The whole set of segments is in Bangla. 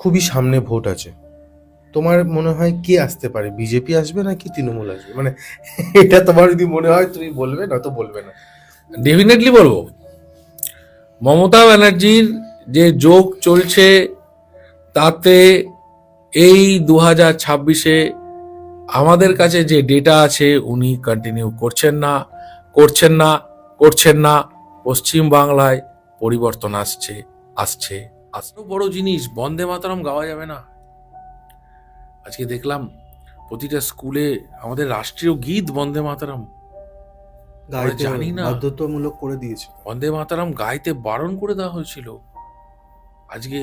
খুবই সামনে ভোট আছে, তোমার মনে হয় কে আসতে পারে? বিজেপি আসবে নাকি তৃণমূল আসবে? মানে এটা তোমার যদি মনে হয় তুমি বলবে, না তো বলবে না। ডেফিনেটলি বলবো, মমতা ব্যানার্জির যে যোগ চলছে তাতে এই 2026-এ আমাদের কাছে যে ডেটা আছে উনি কন্টিনিউ করছেন না করছেন না করছেন না। পশ্চিম বাংলায় পরিবর্তন আসছে আসছে আসছে। বড় জিনিস, বন্দে মাতরম গাওয়া যাবে না? আজকে দেখলাম প্রতিটা স্কুলে আমাদের রাষ্ট্রীয় গীত বন্দে মাতরম। আমরা জানি না বাধ্যতামূলক করে দিয়েছে। বন্দে মাতরম গাইতে বারণ করে দেওয়া হয়েছিল। আজকে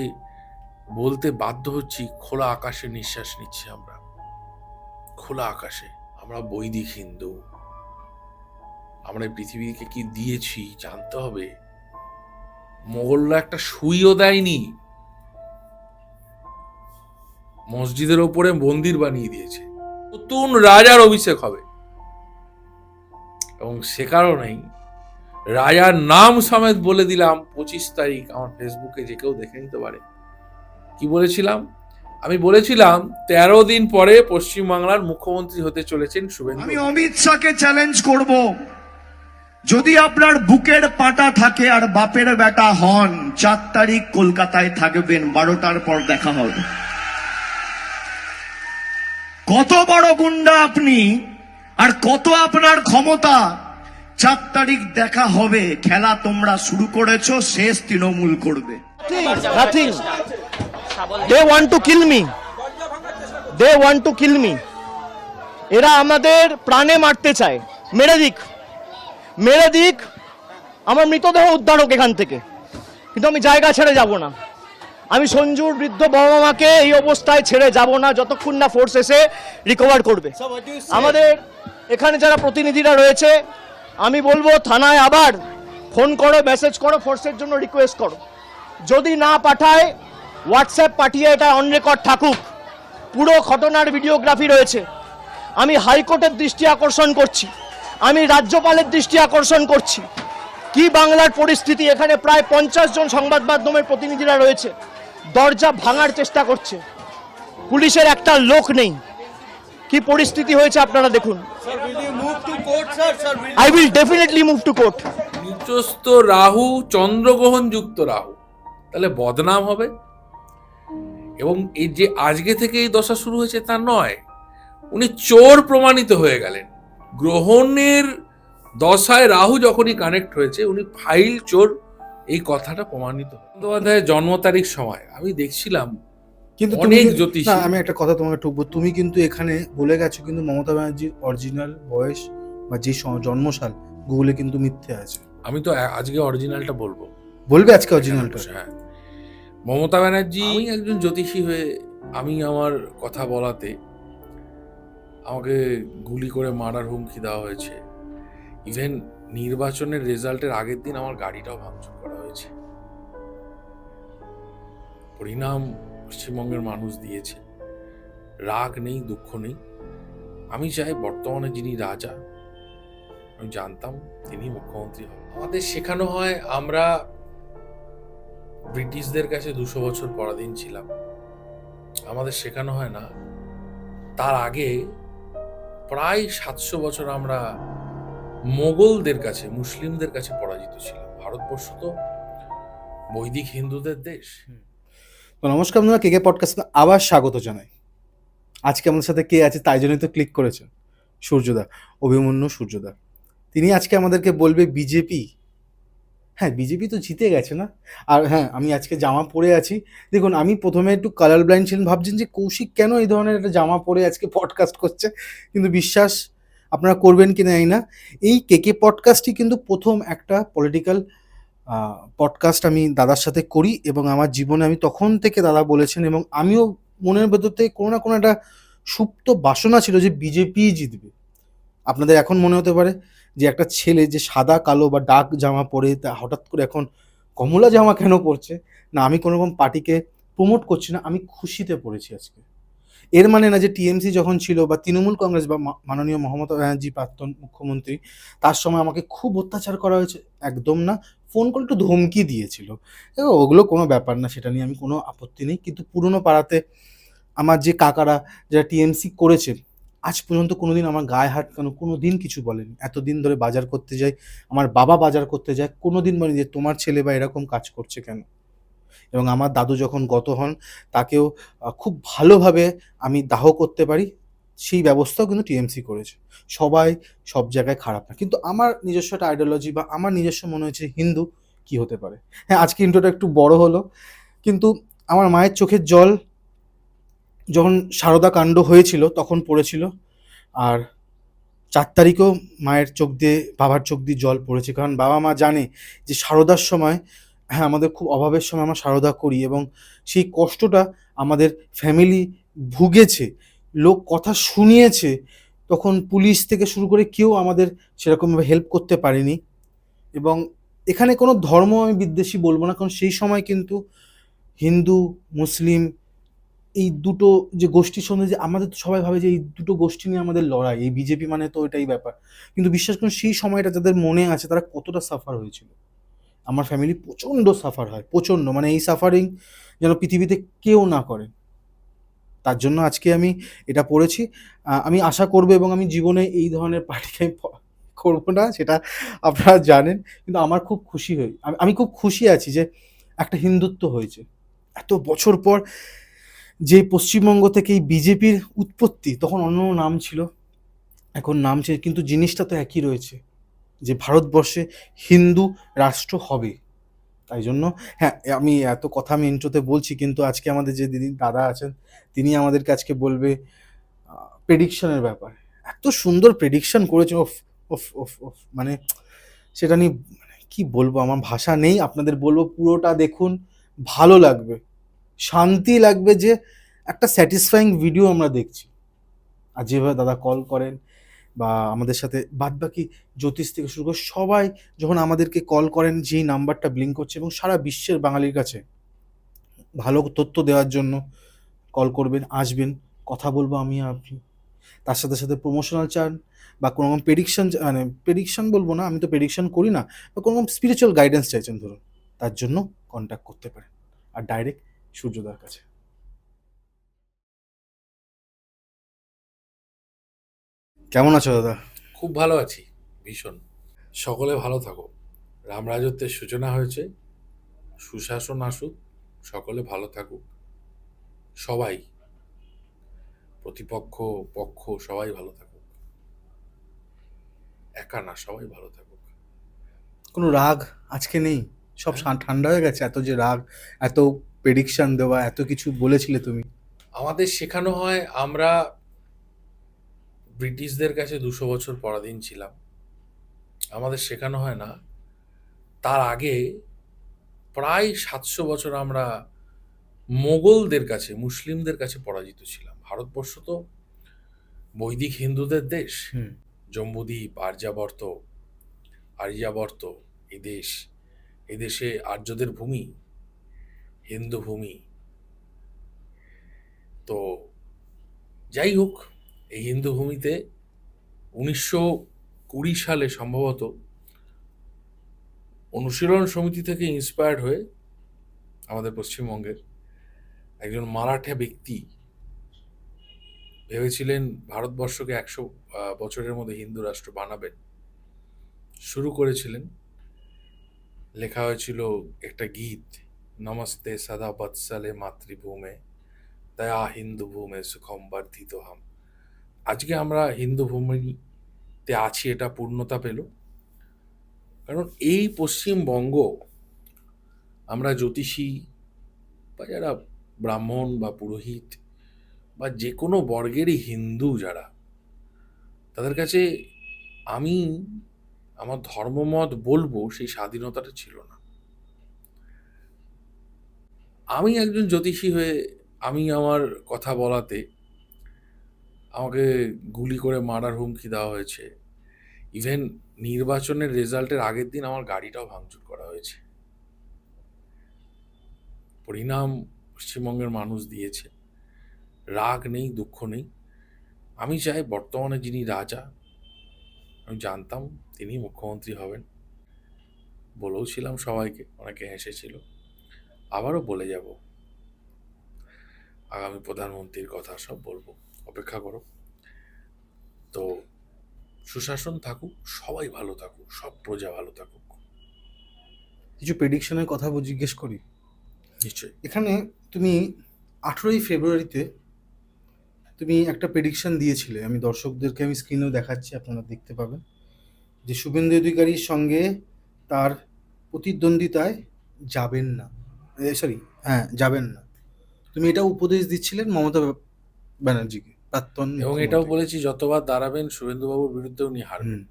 বলতে বাধ্য হচ্ছি, খোলা আকাশে নিঃশ্বাস নিচ্ছি আমরা, খোলা আকাশে। আমরা বৈদিক হিন্দু, আমরা এই পৃথিবীকে কি দিয়েছি জানতে হবে। মোগলরা একটা সুইও দেয়নি, মসজিদের ওপরে মন্দির বানিয়ে দিয়েছে। নতুন রাজার অভিষেক হবে এবং সে কারণেই রাজার নাম সমেত বলে দিলাম 25 তারিখ। আমার ফেসবুকে যে কেউ দেখে নিতে পারে। কি বলেছিলাম? আমি বলেছিলাম 13 দিন পরে পশ্চিমবাংলার মুখ্যমন্ত্রী হতে চলেছেন শুভেন্দু। আমি অমিত শাহকে চ্যালেঞ্জ করব, যদি আপনার বুকের পাটা থাকে আর বাপের বেটা হন, 4 তারিখ কলকাতায় থাকবেন, 12টার পর দেখা হবে। কত বড় গুন্ডা আপনি আর কত আপনার ক্ষমতা, 4 তারিখ দেখা হবে। খেলা তোমরা শুরু করেছো, শেষ তৃণমূল করবে। Nothing. They want to kill me. They want to kill me. এরা আমাদের প্রাণে মারতে চায়। মেরে দিক, আমার মৃতদেহ উদ্ধার হোক এখান থেকে, কিন্তু আমি জায়গা ছেড়ে যাব না। আমি সঞ্জুর বৃদ্ধ বাবা মাকে এই অবস্থায় ছেড়ে যাব না যতক্ষণ না ফোর্স এসে রিকভার করবে। আমাদের এখানে যারা প্রতিনিধিরা রয়েছে, আমি বলবো থানায় আবার ফোন করো, মেসেজ করো, ফোর্সের জন্য রিকোয়েস্ট করো। যদি না পাঠায় হোয়াটসঅ্যাপ পাঠিয়ে এটা অন রেকর্ড থাকুক। পুরো ঘটনার ভিডিওগ্রাফি রয়েছে। আমি হাইকোর্টের দৃষ্টি আকর্ষণ করছি, আমি রাজ্যপালের দৃষ্টি আকর্ষণ করছি। কি বাংলার পরিস্থিতি, এখানে প্রায় 50 জন সংবাদ মাধ্যমের প্রতিনিধিরা রয়েছে, দরজা ভাঙার চেষ্টা করছে, পুলিশের একটা লোক নেই। কি পরিস্থিতি হয়েছে আপনারা দেখুন। I will definitely move to court. নিচস্থ রাহু, চন্দ্রগ্রহণ যুক্ত রাহু, তাহলে বদনাম হবে। এবং এই যে আজকে থেকে এই দশা শুরু হয়েছে তা নয়, উনি চোর প্রমাণিত হয়ে গেলেন। গ্রহণের দশায় রাহু যখনই কানেক্ট হয়েছে, উনি ফাইল চোর, এই কথাটা প্রমাণিত। বন্দ্যোপাধ্যায়ের জন্ম তারিখ সময় আমি দেখছিলাম কিন্তু অনেক জ্যোতিষী। আমি একটা কথা তোমাকে ঠুকবো, তুমি কিন্তু এখানে বলে গেছো কিন্তু মমতা ব্যানার্জির অরিজিনাল বয়স বা যে জন্মসাল গুগলে কিন্তু মিথ্যে আছে। আমি তো আজকে অরিজিনালটা বলবো। বলবে আজকে অরিজিনালটা? হ্যাঁ, মমতা ব্যানার্জি একজন জ্যোতিষী হয়ে আমি আমার কথা বলাতে আমাকে গুলি করে মারার হুমকি দেওয়া হয়েছে। ইভেন নির্বাচনের রেজাল্টের আগের দিন আমার গাড়িটাও ভাঙচুর করা হয়েছে। পরিণাম পশ্চিমবঙ্গের মানুষ দিয়েছে। রাগ নেই, দুঃখ নেই। আমি চাই বর্তমানে যিনি রাজা, আমি জানতাম তিনি মুখ্যমন্ত্রী হন। আমাদের শেখানো হয় আমরা ব্রিটিশদের কাছে 200 বছর পরাধীন ছিলাম। আমাদের শেখানো হয় না তার আগে প্রায় 700 বছর আমরা মোগলদের কাছে, মুসলিমদের কাছে পরাজিত ছিলাম। ভারতবর্ষ তো বৈদিক হিন্দুদের দেশ। তো নমস্কার বন্ধুরা, কেকে পডকাস্টে আবার স্বাগত জানাই। আজকে আমাদের সাথে কে আছে তাই জন্যই তো ক্লিক করেছেন, সূর্যদা, অভিমন্যু সূর্যদা। তিনি আজকে আমাদেরকে বলবে বিজেপি, হ্যাঁ বিজেপি তো জিতে গেছে না। আর হ্যাঁ, আমি আজকে জামা পরে আছি। দেখুন, আমি প্রথমে একটু কালার ব্লাইন্ড ছিলাম, ভাবছেন যে কৌশিক কেন এই ধরনের একটা জামা পরে আজকে পডকাস্ট করছে, কিন্তু বিশ্বাস আপনারা করবেন কি না জানি না, এই কেকে পডকাস্টই কিন্তু প্রথম একটা পলিটিক্যাল পডকাস্ট আমি দাদার সাথে করি, এবং আমার জীবনে আমি তখন থেকে দাদা বলেছেন, এবং আমিও মনের ভেতর থেকে কোনো না কোনো একটা সুপ্ত বাসনা ছিল যে বিজেপি জিতবে। আপনাদের এখন মনে হতে পারে যে একটা ছেলে যে সাদা কালো বা ডার্ক জামা পরে তা হঠাৎ করে এখন কমলা জামা কেন পরছে। না, আমি কোনো রকম পার্টিকে প্রমোট করছি না, আমি খুশিতে পড়েছি আজকে। এর মানে না যে টিএমসি যখন ছিল বা তৃণমূল কংগ্রেস বা মাননীয় মমতা ব্যানার্জি প্রাক্তন মুখ্যমন্ত্রী, তার সময় আমাকে খুব অত্যাচার করা হয়েছে, একদম না। ফোন করে একটু ধমকি দিয়েছিল, ওগুলো কোনো ব্যাপার না, সেটা নিয়ে আমি কোনো আপত্তি নেই। কিন্তু পুরনো পাড়াতে আমার যে কাকারা যারা টিএমসি করেছে, আজ পর্যন্ত কোনোদিন আমার গায়ে হাত কেন কোনোদিন কিছু বলেনি। এতদিন ধরে বাজার করতে যাই, আমার বাবা বাজার করতে যায়, কোনোদিন বলেনি যে তোমার ছেলে বা এরকম কাজ করছে কেন। এবং আমার দাদু যখন গত হন, তাকেও খুব ভালোভাবে আমি দাহ করতে পারি, সেই ব্যবস্থাও কিন্তু টিএমসি করেছে। সবাই সব জায়গায় খারাপ না, কিন্তু আমার নিজস্ব একটা আইডিওলজি বা আমার নিজস্ব মনে হয়েছে হিন্দু কি হতে পারে। হ্যাঁ, আজকে ইন্ট্রোটা একটু বড় হলো, কিন্তু আমার মায়ের চোখের জল যখন সারদা কাণ্ড হয়েছিল তখন পড়েছিল। আর 4 তারিখেও মায়ের চোখ দিয়ে, বাবার চোখ দিয়ে জল পড়েছে, কারণ বাবা মা জানে যে সারদার সময়, হ্যাঁ, আমাদের খুব অভাবের সময় আমরা সারদা করি, এবং সেই কষ্টটা আমাদের ফ্যামিলি ভুগেছে, লোক কথা শুনিয়েছে, তখন পুলিশ থেকে শুরু করে কেউ আমাদের সেরকমভাবে হেল্প করতে পারেনি। এবং এখানে কোনো ধর্ম আমি বিদ্বেষী বলবো না, কারণ সেই সময় কিন্তু হিন্দু, মুসলিম, এই দুটো যে গোষ্ঠীর সঙ্গে, যে আমাদের তো সবাই ভাবে যে এই দুটো গোষ্ঠী নিয়ে আমাদের লড়াই, এই বিজেপি মানে তো এটাই ব্যাপার। কিন্তু বিশ্বাস করুন, সেই সময়টা যাদের মনে আছে তারা কতটা সাফার হয়েছিল। আমার ফ্যামিলি প্রচণ্ড সাফার হয়, প্রচণ্ড, মানে এই সাফারিং যেন পৃথিবীতে কেউ না করে। তার জন্য আজকে আমি এটা পড়েছি। আমি আশা করবো, এবং আমি জীবনে এই ধরনের পার্টিকে আমি করবো না, সেটা আপনারা জানেন। কিন্তু আমার খুব খুশি হই, আমি খুব খুশি আছি যে একটা হিন্দুত্ব হয়েছে এত বছর পর। যে পশ্চিমবঙ্গ থেকে এই বিজেপির উৎপত্তি, তখন অন্য নাম ছিল, এখন নাম চেঞ্জ, কিন্তু জিনিসটা তো একই রয়েছে, যে ভারতবর্ষে হিন্দু রাষ্ট্র হবে। তাই জন্য, হ্যাঁ, আমি এত কথা আমি ইন্ট্রোতে বলছি, কিন্তু আজকে আমাদের যে দিদি দাদা আছেন, তিনি আমাদেরকে আজকে বলবে প্রেডিকশনের ব্যাপার। এত সুন্দর প্রেডিকশন করেছে, ওফ ওফ ওফ ওফ, মানে সেটা নিয়ে মানে কি বলবো, আমার ভাষা নেই। আপনাদের বলবো পুরোটা দেখুন, ভালো লাগবে, শান্তি লাগবে, যে একটা স্যাটিসফাইং ভিডিও আমরা দেখছি। আর যেভাবে দাদা কল করেন বা আমাদের সাথে বাদবাকি জ্যোতিষ থেকে শুরু করে সবাই যখন আমাদেরকে কল করেন, যেই নাম্বারটা ব্লিঙ্ক করছে, এবং সারা বিশ্বের বাঙালির কাছে ভালো তথ্য দেওয়ার জন্য কল করবেন, আসবেন, কথা বলবো আমি আর আপনি। তার সাথে সাথে প্রমোশনাল চান বা কোনো রকম প্রেডিকশন, মানে প্রেডিকশন বলবো না, আমি তো প্রেডিকশন করি না, বা কোনো রকম স্পিরিচুয়াল গাইডেন্স চাইছেন ধরুন, তার জন্য কন্ট্যাক্ট করতে পারেন, আর ডাইরেক্ট সূর্যদার কাছে। কেমন আছো দাদা? খুব ভালো আছি, ভীষণ। সকলে ভালো থাকো। রাম রাজত্বের সূচনা হয়েছে, সুশাসন আসুক, সকলে ভালো থাকুক, সবাই, প্রতিপক্ষ, পক্ষ, সবাই ভালো থাকুক, একা না, সবাই ভালো থাকুক। কোনো রাগ আজকে নেই, সব ঠান্ডা হয়ে গেছে, এত যে রাগ, এত প্রেডিকশন দেওয়া, এত কিছু বলেছিলে তুমি। আমাদের শেখানো হয়, আমরা ব্রিটিশদের কাছে 200 বছর পরাধীন ছিলাম। আমাদের শেখানো হয় না, তার আগে প্রায় 700 বছর আমরা মোগলদের কাছে, মুসলিমদের কাছে পরাজিত ছিলাম। ভারতবর্ষ তো বৈদিক হিন্দুদের দেশ। হুম। জম্বুদ্বীপ, আর্যাবর্ত, এই দেশ, এই দেশে আর্যদের ভূমি, হিন্দু ভূমি। তো যাই হোক, এই হিন্দু ভূমিতে 1920 সালে সম্ভবত অনুশীলন সমিতি থেকে ইন্সপায়ার্ড হয়ে আমাদের পশ্চিমবঙ্গের একজন মারাঠা ব্যক্তি ভেবেছিলেন ভারতবর্ষকে 100 বছরের মধ্যে হিন্দু রাষ্ট্র বানাবেন। শুরু করেছিলেন, লেখা হয়েছিল একটা গীত, নমস্তে সদা বৎসলে মাতৃভূমে দয়া হিন্দু ভূমে সুখম বর্ধিত হাম। আজকে আমরা হিন্দু ভূমিতে আছি, এটা পূর্ণতা পেল, কারণ এই পশ্চিমবঙ্গ, আমরা জ্যোতিষী বা যারা ব্রাহ্মণ বা পুরোহিত বা যে কোনো বর্গেরই হিন্দু যারা, তাদের কাছে আমি আমার ধর্মমত বলবো সেই স্বাধীনতাটা ছিল না। আমি একজন জ্যোতিষী হয়ে আমি আমার কথা বলাতে আমাকে গুলি করে মারার হুমকি দেওয়া হয়েছে। ইভেন নির্বাচনের রেজাল্টের আগের দিন আমার গাড়িটাও ভাঙচুর করা হয়েছে। পরিণাম পশ্চিমবঙ্গের মানুষ দিয়েছে। রাগ নেই, দুঃখ নেই। আমি চাই বর্তমানে যিনি রাজা, আমি জানতাম তিনি মুখ্যমন্ত্রী হবেন, বলেও ছিলাম সবাইকে, অনেকে হেসেছিল, আবারও বলে যাব, আগামী প্রধানমন্ত্রীর কথা সব বলবো, অপেক্ষা করো। তো সুশাসন থাকুক, সবাই ভালো থাকুক, সব প্রজা ভালো থাকুক। কিছু প্রেডিকশনের কথা জিজ্ঞেস করি। নিশ্চয়ই। এখানে তুমি 18ই ফেব্রুয়ারিতে তুমি একটা প্রেডিকশন দিয়েছিলে, আমি দর্শকদেরকে আমি স্ক্রিনেও দেখাচ্ছি, আপনারা দেখতে পাবেন, যে শুভেন্দু অধিকারীর সঙ্গে তার প্রতিদ্বন্দ্বিতায় যাবেন না, সরি হ্যাঁ যাবেন না। তুমি এটা উপদেশ দিচ্ছিলেন মমতা ব্যানার্জিকে, প্রাক্তন এবং এটাও মুখ্যমন্ত্রী। বলেছি যতবার দাঁড়াবেন শুভেন্দুবাবুর বিরুদ্ধে উনি হারবেন। হুম,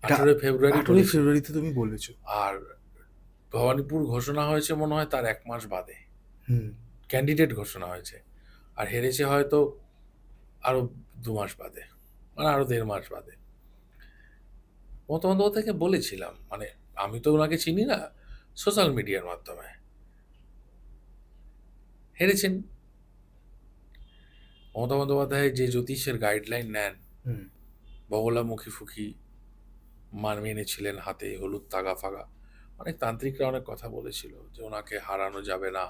এটা 18 ফেব্রুয়ারি 18ই বলেছি। ফেব্রুয়ারিতে তুমি বলেছো। আর ভবানীপুর ঘোষণা হয়েছে মনে হয় তার 1 মাস বাদে, হুম, ক্যান্ডিডেট ঘোষণা হয়েছে, আর হেরেছে হয়তো আরো 2 মাস বাদে, মানে আরো 1.5 মাস বাদে। মমতা বন্দ্যোপাধ্যায়কে বলেছিলাম, মানে আমি তো ওনাকে চিনি না, সোশ্যাল মিডিয়ার মাধ্যমে, হেরেছেন। মমতা বন্দ্যোপাধ্যায় যে জ্যোতিষের গাইডলাইন নেন, হুম, বগলামুখী ফুকি মেনেছিলেন, হাতে হলুদ তাগা ফাগা, অনেক তান্ত্রিকরা অনেক কথা বলেছিল যে ওনাকে হারানো যাবে না,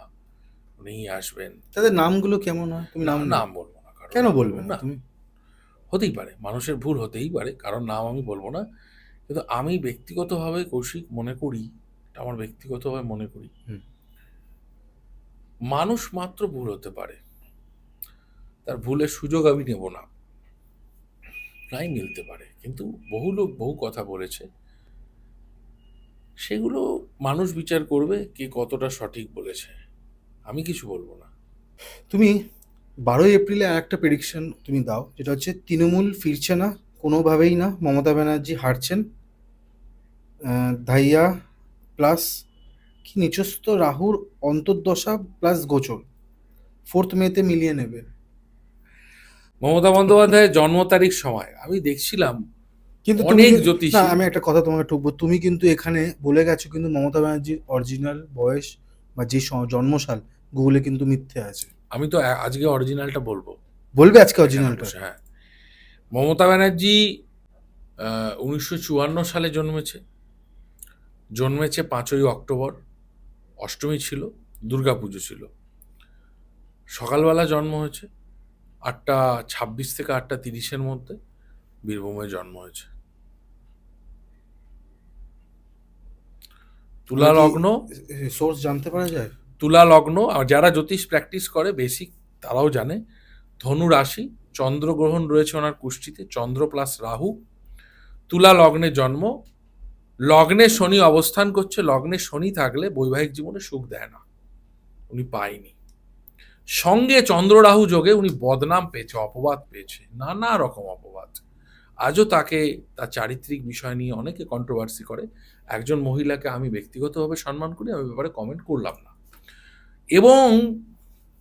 উনিই আসবেন। তাদের নামগুলো কেমন হয় তুমি নাম নাম বলবো না, কারণ কেন নাম বলবে বলবো না তুমি? হতেই পারে, মানুষের ভুল হতেই পারে, কারণ নাম আমি বলবো না। কিন্তু আমি ব্যক্তিগতভাবে কৌশিক মনে করি, এটা আমার ব্যক্তিগতভাবে মনে করি, হুম। মানুষ মাত্র ভুল হতে পারে, তার ভুলের সুযোগ আমি নেব না, নাই মিলতে পারে, কিন্তু বহু লোক বহু কথা বলেছে, সেগুলো মানুষ বিচার করবে কে কতটা সঠিক বলেছে, আমি কিছু বলবো না। তুমি 12ই এপ্রিলে আর একটা প্রেডিকশন তুমি দাও, যেটা হচ্ছে তৃণমূল ফিরছে না কোনোভাবেই না, মমতা ব্যানার্জি হারছেন, ধাইয়া প্লাস কি নিচস্থ রাহুর অন্তর্দশা প্লাস গোচর 4th মেতে মিলিয়ে নেবে। মমতা বন্দ্যোপাধ্যায়ের জন্ম তারিখ সময় আমি দেখছিলাম কিন্তু অনেক না, জ্যোতিষী, আমি একটা কথা তোমাকে ঠকবো, তুমি কিন্তু এখানে বলে গেছো কিন্তু মমতা ব্যানার্জির অরিজিনাল বয়স বা যে জন্মসাল গুগলে কিন্তু মিথ্যে আছে। আমি তো আজকে অরিজিনালটা বলবো, বলবে আজকে এখানে অরিজিনালটা? বসে। হ্যাঁ, মমতা ব্যানার্জি 1954 সালে জন্মেছে 5ই অক্টোবর, অষ্টমী ছিল, দুর্গাপুজো ছিল, সকালবেলা জন্ম হয়েছে, 8:26 থেকে 8:30-এর মধ্যে বীরভূমে জন্ম হয়েছে। তুলা লগ্ন, সোর্স জানতে পারা যায়? তুলা লগ্ন, আর যারা জ্যোতিষ প্র্যাকটিস করে বেসিক তারাও জানে, ধনু রাশি, চন্দ্রগ্রহণ রয়েছে ওনার কুষ্ঠিতে, চন্দ্র প্লাস রাহু, তুলা লগ্নে জন্ম, লগ্নে শনি অবস্থান করছে, লগ্নে শনি থাকলে বৈবাহিক জীবনে সুখ দেয় না, উনি পায়নি, সঙ্গে চন্দ্র রাহু যোগে উনি বদনাম পেয়েছে, অপবাদ পেয়েছে, নানা রকম অপবাদ, আজও তাকে তার চারিত্রিক বিষয় নিয়ে অনেকে কন্ট্রোভার্সি করে। একজন মহিলাকে আমি ব্যক্তিগতভাবে সম্মান করি, আমি ব্যাপারে কমেন্ট করলাম না। এবং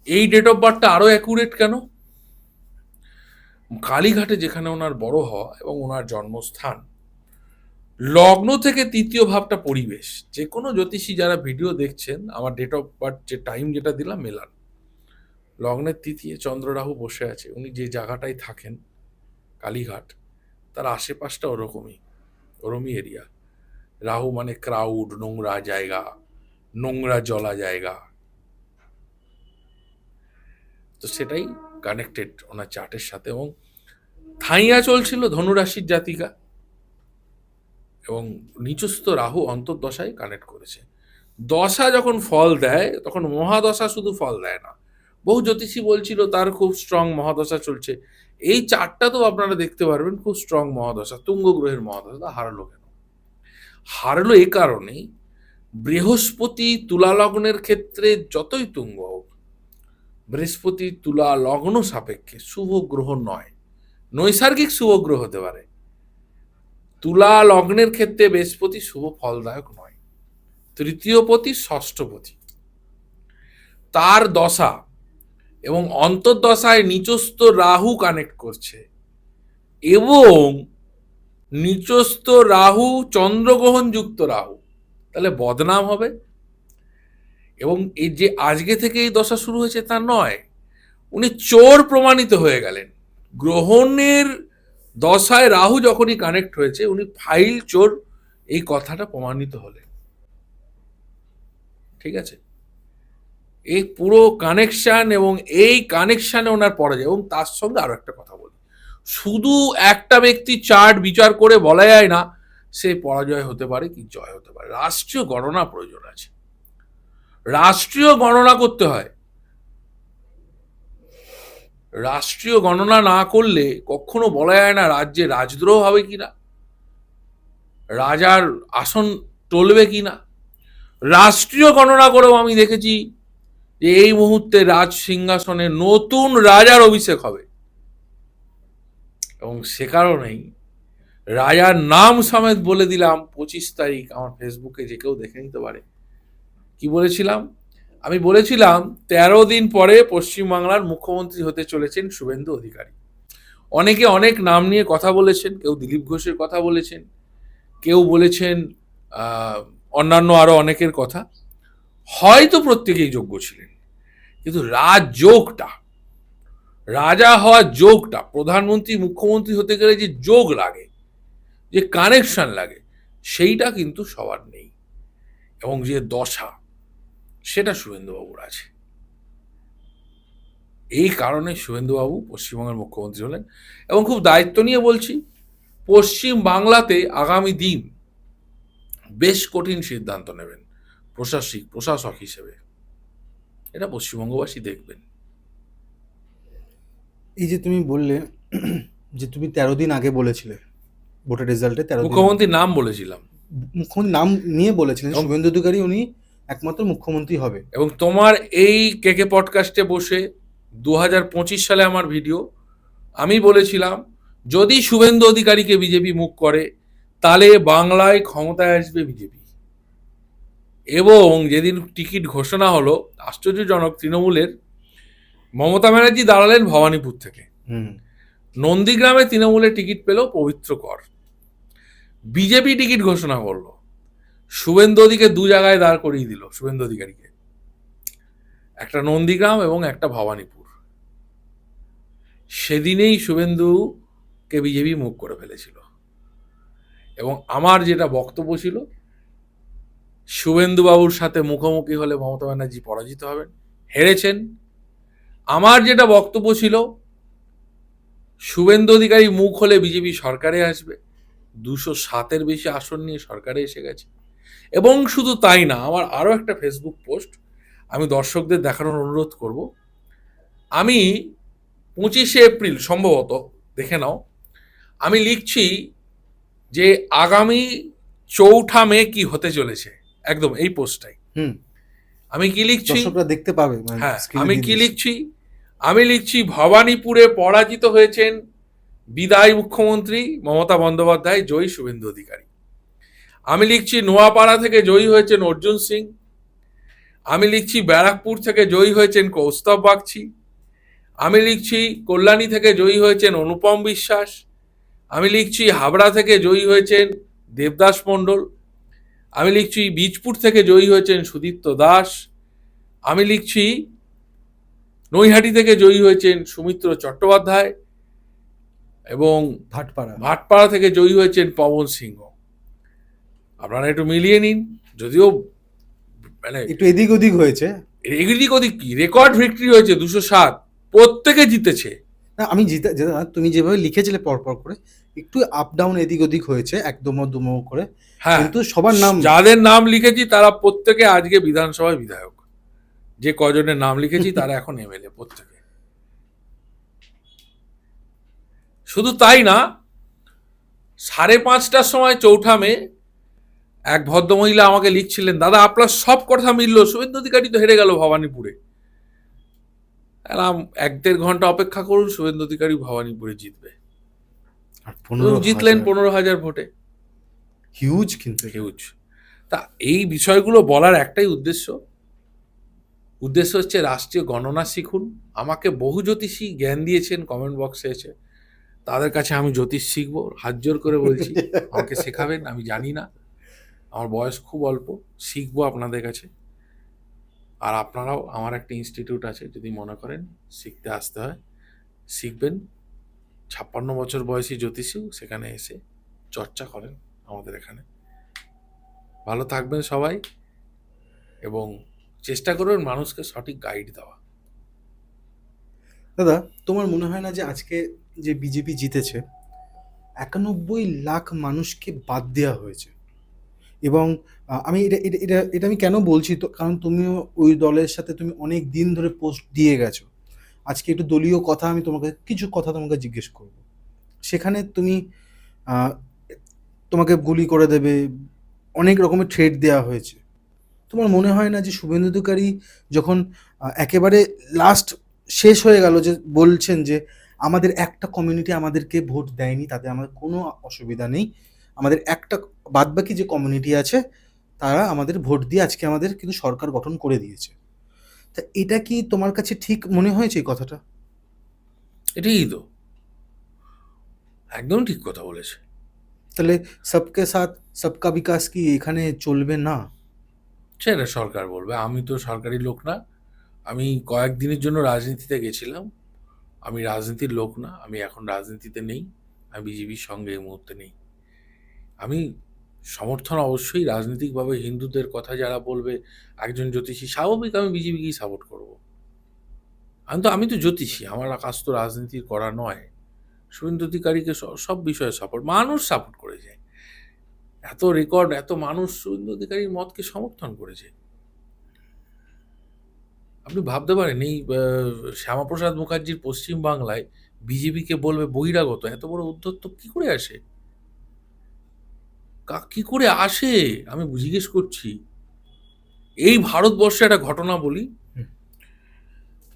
এই ডেট অফ বার্থটা আরো অ্যাকুরেট কেন, কালীঘাটে যেখানে ওনার বড় হওয়া এবং ওনার জন্মস্থান, লগ্ন থেকে 3য় ভাবটা পরিবেশ, যে কোনো জ্যোতিষী যারা ভিডিও দেখছেন আমার ডেট অফ বার্থ যে টাইম যেটা দিলাম মেলান, লগ্নের 3য় চন্দ্র রাহু বসে আছে, উনি যে জায়গাটায় থাকেন কালীঘাট, তার আশেপাশটা ওরকমই এরিয়া, রাহু মানে ক্রাউড, নোংরা জায়গা, নোংরা জলা জায়গা, তো সেটাই কানেক্টেড ওনার চার্টের সাথে। এবং থাইয়া চলছিল ধনুরাশির জাতিকা, এবং নিচস্থ রাহু অন্তর্দশায় কানেক্ট করেছে। দশা যখন ফল দেয় তখন মহাদশা শুধু ফল দেয় না, বহু জ্যোতিষী বলছিল তার খুব স্ট্রং মহাদশা চলছে, এই চারটা তো আপনারা দেখতে পারবেন খুব স্ট্রং মহাদশা, তুঙ্গ গ্রহের মহাদশা। হারলো কেন? হারলো এ কারণেই, বৃহস্পতি তুলা লগ্নের ক্ষেত্রে যতই তুঙ্গ হোক, বৃহস্পতি তুলা লগ্ন সাপেক্ষে শুভ গ্রহ নয়, নৈসর্গিক শুভ গ্রহ হতে পারে, তুলা লগ্নের ক্ষেত্রে বৃহস্পতি শুভ ফলদায়ক নয়, তৃতীয় পতি, ষষ্ঠপতি, তার দশা এবং অন্তর্দশায় নিচস্থ রাহু কানেক্ট করছে, এবং নিচস্থ রাহু চন্দ্রগ্রহণ যুক্ত রাহু, তাহলে বদনাম হবে। এবং এই যে আজকে থেকে এই দশা শুরু হয়েছে তা নয়, উনি চোর প্রমাণিত হয়ে গেলেন। গ্রহণের দশায় রাহু যখনই কানেক্ট হয়েছে উনি ফাইল চোর এই কথাটা প্রমাণিত হলেন। ঠিক আছে, এই পুরো কানেকশন এবং এই কানেকশনে ওনার পরাজয়। এবং তার সঙ্গে আরো একটা কথা বলি, শুধু একটা ব্যক্তি চার্ট বিচার করে বলা যায় না সে পরাজয় হতে পারে কি জয় হতে পারে। রাষ্ট্রীয় গণনা প্রয়োজন আছে, রাষ্ট্রীয় গণনা করতে হয়। রাষ্ট্রীয় গণনা না করলে কখনো বলা যায় না রাজ্যে রাজদ্রোহ হবে কিনা, রাজার আসন টলবে কিনা। রাষ্ট্রীয় গণনা করেও আমি দেখেছি যে এই মুহূর্তে রাজ সিংহাসনে নতুন রাজার অভিষেক হবে, এবং সে কারণেই রাজার নাম সমেত বলে দিলাম 25 তারিখ। আমার ফেসবুকে যে কেউ দেখে নিতে পারে। কি বলেছিলাম? আমি বলেছিলাম 13 দিন পরে পশ্চিমবাংলার মুখ্যমন্ত্রী হতে চলেছেন শুভেন্দু অধিকারী। অনেকে অনেক নাম নিয়ে কথা বলেছেন, কেউ দিলীপ ঘোষের কথা বলেছেন, কেউ বলেছেন অন্যান্য আরো অনেকের কথা। হয়তো প্রত্যেকেই যোগ্য ছিলেন, কিন্তু রাজযোগটা, রাজা হওয়ার যোগটা, প্রধানমন্ত্রী মুখ্যমন্ত্রী হতে গেলে যে যোগ লাগে, যে কানেকশন লাগে, সেইটা কিন্তু সবার নেই। এবং যে দশা সেটা শুভেন্দুবাবুর আছে। এই কারণে শুভেন্দুবাবু পশ্চিমবঙ্গের মুখ্যমন্ত্রী হলেন। এবং খুব দায়িত্ব নিয়ে বলছি, পশ্চিম বাংলাতে আগামী দিন বেশ কঠিন সিদ্ধান্ত নেবেন প্রশাসক হিসেবে। এটা পশ্চিমবঙ্গবাসী দেখবেন। এই যে তুমি বললে যে তুমি 13 দিন আগে বলেছিলে ভোটের রেজাল্টে, 13 দিন মুখ্যমন্ত্রীর নাম বলেছিলাম, মুখ্যমন্ত্রী নাম নিয়ে বলেছিলেন শুভেন্দু অধিকারী উনি একমাত্র মুখ্যমন্ত্রী হবে। এবং তোমার এই কেকে পডকাস্টে বসে 2025 সালে আমার ভিডিও, আমি বলেছিলাম যদি শুভেন্দু অধিকারীকে বিজেপি মুখ করে তাহলে বাংলায় ক্ষমতায় আসবে বিজেপি। এবং যেদিন টিকিট ঘোষণা হলো, আশ্চর্যজনক, তৃণমূলের মমতা ব্যানার্জি দাঁড়ালেন ভবানীপুর থেকে, নন্দীগ্রামে তৃণমূলের টিকিট পেল পবিত্র কর। বিজেপি টিকিট ঘোষণা করলো, শুভেন্দু অধিকে দু জায়গায় দাঁড় করিয়ে দিল, শুভেন্দু অধিকারীকে, একটা নন্দীগ্রাম এবং একটা ভবানীপুর। সেদিনেই শুভেন্দুকে বিজেপি মুখ করে ফেলেছিল। এবং আমার যেটা বক্তব্য ছিল, শুভেন্দু বাবুর সাথে মুখোমুখি হলে মমতা ব্যানার্জি পরাজিত হবেন, হেরেছেন। আমার যেটা বক্তব্য ছিল, শুভেন্দু অধিকারী মুখ হলে বিজেপি সরকারে আসবে, 207-এর বেশি আসন নিয়ে সরকারে এসে গেছে। এবং শুধু তাই না, আমার আরো একটা ফেসবুক পোস্ট আমি দর্শকদের দেখানোর অনুরোধ করব। আমি 25শে এপ্রিল সম্ভবত, দেখে নাও, আমি লিখছি যে আগামী 4 মে কি হতে চলেছে, একদম এই পোস্টটাই। আমি কি লিখছি দর্শকরা দেখতে পাবে। হ্যাঁ, আমি কি লিখছি? আমি লিখছি ভবানীপুরে পরাজিত হয়েছেন বিদায়ী মুখ্যমন্ত্রী মমতা বন্দ্যোপাধ্যায়, জয়ী শুভেন্দু অধিকারী। আমি লিখছি নোয়াপাড়া থেকে জয়ী হয়েছেন অর্জুন সিং। আমি লিখছি ব্যারাকপুর থেকে জয়ী হয়েছেন কৌস্তব বাগচি। আমি লিখছি কল্যাণী থেকে জয়ী হয়েছেন অনুপম বিশ্বাস। আমি লিখছি হাবড়া থেকে জয়ী হয়েছেন দেবদাস মণ্ডল। আমি লিখছি বীজপুর থেকে জয়ী হয়েছেন সুদীপ্ত দাস। আমি লিখছি নৈহাটি থেকে জয়ী হয়েছেন সুমিত্র চট্টোপাধ্যায় এবং ভাটপাড়া থেকে জয়ী হয়েছেন পবন সিংহ। আপনারা একটু মিলিয়ে নিন, যদিও মানে একটু এদিক ওদিক হয়েছে। এদিক ওদিক কি, রেকর্ড ভিক্টরি হয়েছে 207, প্রত্যেকে জিতেছে। না, আমি তুমি যেভাবে লিখেছিলে পরপর করে একটু আপ ডাউন এদিক ওদিক হয়েছে, একদম দুমো করে। হ্যাঁ, কিন্তু সবার নাম, যাদের নাম লিখেছি তারা প্রত্যেকে আজকে বিধানসভায় বিধায়ক। যে কজনের নাম লিখেছি তারা এখন এমএলএ প্রত্যেকে। শুধু তাই না, 5:30টার সময় 4 মে এক ভদ্রমহিলা আমাকে লিখছিলেন, দাদা আপনার সব কথা মিলল, শুভেন্দু অধিকারী তো হেরে গেল ভবানীপুরে। 1-1.5 ঘন্টা অপেক্ষা করুন, শুভেন্দু অধিকারী ভবানীপুরে জিতবে। জিতলেন 15,000 ভোটে। হিউজ, কিন্তু হিউজ। তা এই বিষয়গুলো বলার একটাই উদ্দেশ্য হচ্ছে রাষ্ট্রীয় গণনা শিখুন। আমাকে বহু জ্যোতিষী জ্ঞান দিয়েছেন, কমেন্ট বক্সে এসে, তাদের কাছে আমি জ্যোতিষ শিখবো, হাত জোর করে বলছি, আমাকে শেখাবেন। আমি জানি না, আমার বয়স খুব অল্প, শিখবো আপনাদের কাছে। আর আপনারাও, আমার একটা ইনস্টিটিউট আছে, যদি মনে করেন শিখতে আসতে হয় শিখবেন। 56 বছর বয়সী জ্যোতিষী, সেখানে এসে চর্চা করেন আমাদের এখানে। ভালো থাকবেন সবাই, এবং চেষ্টা করবেন মানুষকে সঠিক গাইড দেওয়া। দাদা, তোমার মনে হয় না যে আজকে যে বিজেপি জিতেছে 91 লাখ মানুষকে বাদ দেওয়া হয়েছে? এবং আমি এটা এটা এটা এটা আমি কেন বলছি, তো কারণ তুমিও ওই দলের সাথে তুমি অনেক দিন ধরে পোস্ট দিয়ে গেছো। আজকে একটু দলীয় কথা, আমি তোমাকে কিছু কথা তোমাকে জিজ্ঞেস করব। সেখানে তুমি আহ, তোমাকে গুলি করে দেবে, অনেক রকমের থ্রেট দেওয়া হয়েছে। তোমার মনে হয় না যে শুভেন্দু অধিকারী যখন একেবারে লাস্ট শেষ হয়ে গেল, যে বলছেন যে আমাদের একটা কমিউনিটি আমাদেরকে ভোট দেয়নি, তাতে আমাদের কোনো অসুবিধা নেই, আমাদের একটা বাদবাকি যে কমিউনিটি আছে তারা আমাদের ভোট দিয়ে আজকে আমাদের কিন্তু সরকার গঠন করে দিয়েছে, তা এটা কি তোমার কাছে ঠিক মনে হয়েছে এই কথাটা? এটাই তো, একদম ঠিক কথা বলেছে। তাহলে সবকে সাথ সবকা বিকাশ কি এখানে চলবে না? সেটা সরকার বলবে, আমি তো সরকারি লোক না। আমি কয়েকদিনের জন্য রাজনীতিতে গেছিলাম, আমি রাজনীতির লোক না, আমি এখন রাজনীতিতে নেই, আমি বিজেপির সঙ্গে এই মুহূর্তে নেই। আমি সমর্থন অবশ্যই রাজনৈতিকভাবে হিন্দুদের কথা যারা বলবে, একজন জ্যোতিষী, স্বাভাবিক আমি বিজেপিকেই সাপোর্ট করব। আমি তো জ্যোতিষী, আমার কাজ তো রাজনীতির করা নয়। শুভেন্দু অধিকারীকে সব বিষয়ে সাপোর্ট, মানুষ সাপোর্ট করেছে, এত রেকর্ড, এত মানুষ শুভেন্দু অধিকারীর মতকে সমর্থন করেছে। আপনি ভাবতে পারেন এই শ্যামাপ্রসাদ মুখার্জির পশ্চিম বাংলায় বিজেপিকে বলবে বহিরাগত, এত বড় উদ্ধত্ত কি করে আসে? কি করে আসে আমি জিজ্ঞেস করছি। এই ভারতবর্ষে একটা ঘটনা বলি,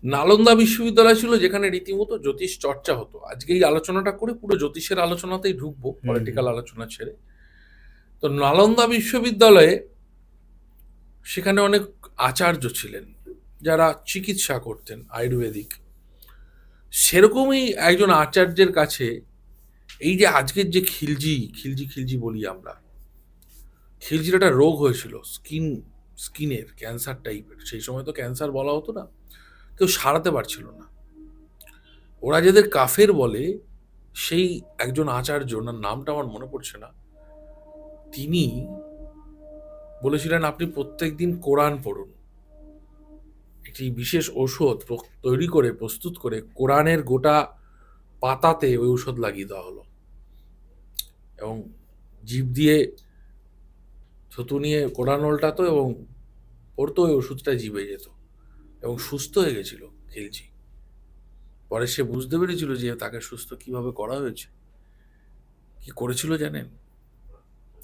নালন্দা বিশ্ববিদ্যালয় ছিল যেখানে রীতিমতো জ্যোতিষ চর্চা হতো। আজকে এই আলোচনাটা করে পুরো জ্যোতিষের আলোচনাতেই ঢুকবো, পলিটিক্যাল আলোচনা ছেড়ে। তো নালন্দা বিশ্ববিদ্যালয়ে সেখানে অনেক আচার্য ছিলেন যারা চিকিৎসা করতেন আয়ুর্বেদিক। সেরকমই একজন আচার্যের কাছে এই যে আজকের যে খিলজি খিলজি খিলজি বলি আমরা, খিলজির একটা রোগ হয়েছিল, স্কিনের ক্যান্সার টাইপের। সেই সময় তো ক্যান্সার বলা হতো না, কেউ সারাতে পারছিল না। ওরা যাদের কাফের বলে, সেই একজন আচার্য, ওনার নামটা আমার মনে পড়ছে না, তিনি বলেছিলেন আপনি প্রত্যেকদিন কোরআন পড়ুন। একটি বিশেষ ঔষধ তৈরি করে, প্রস্তুত করে, কোরআনের গোটা পাতাতে ওই ঔষধ লাগিয়ে দেওয়া হলো, এবং জিভ দিয়ে থুতু নিয়ে কোরআন ওল্টাতো এবং পড়তো, ওই ওষুধটা জিভে যেত, এবং সুস্থ হয়ে গেছিল খিলজি। পরে সে বুঝতে পেরেছিল যে তাকে সুস্থ কিভাবে করা হয়েছে। কি করেছিল জানেন?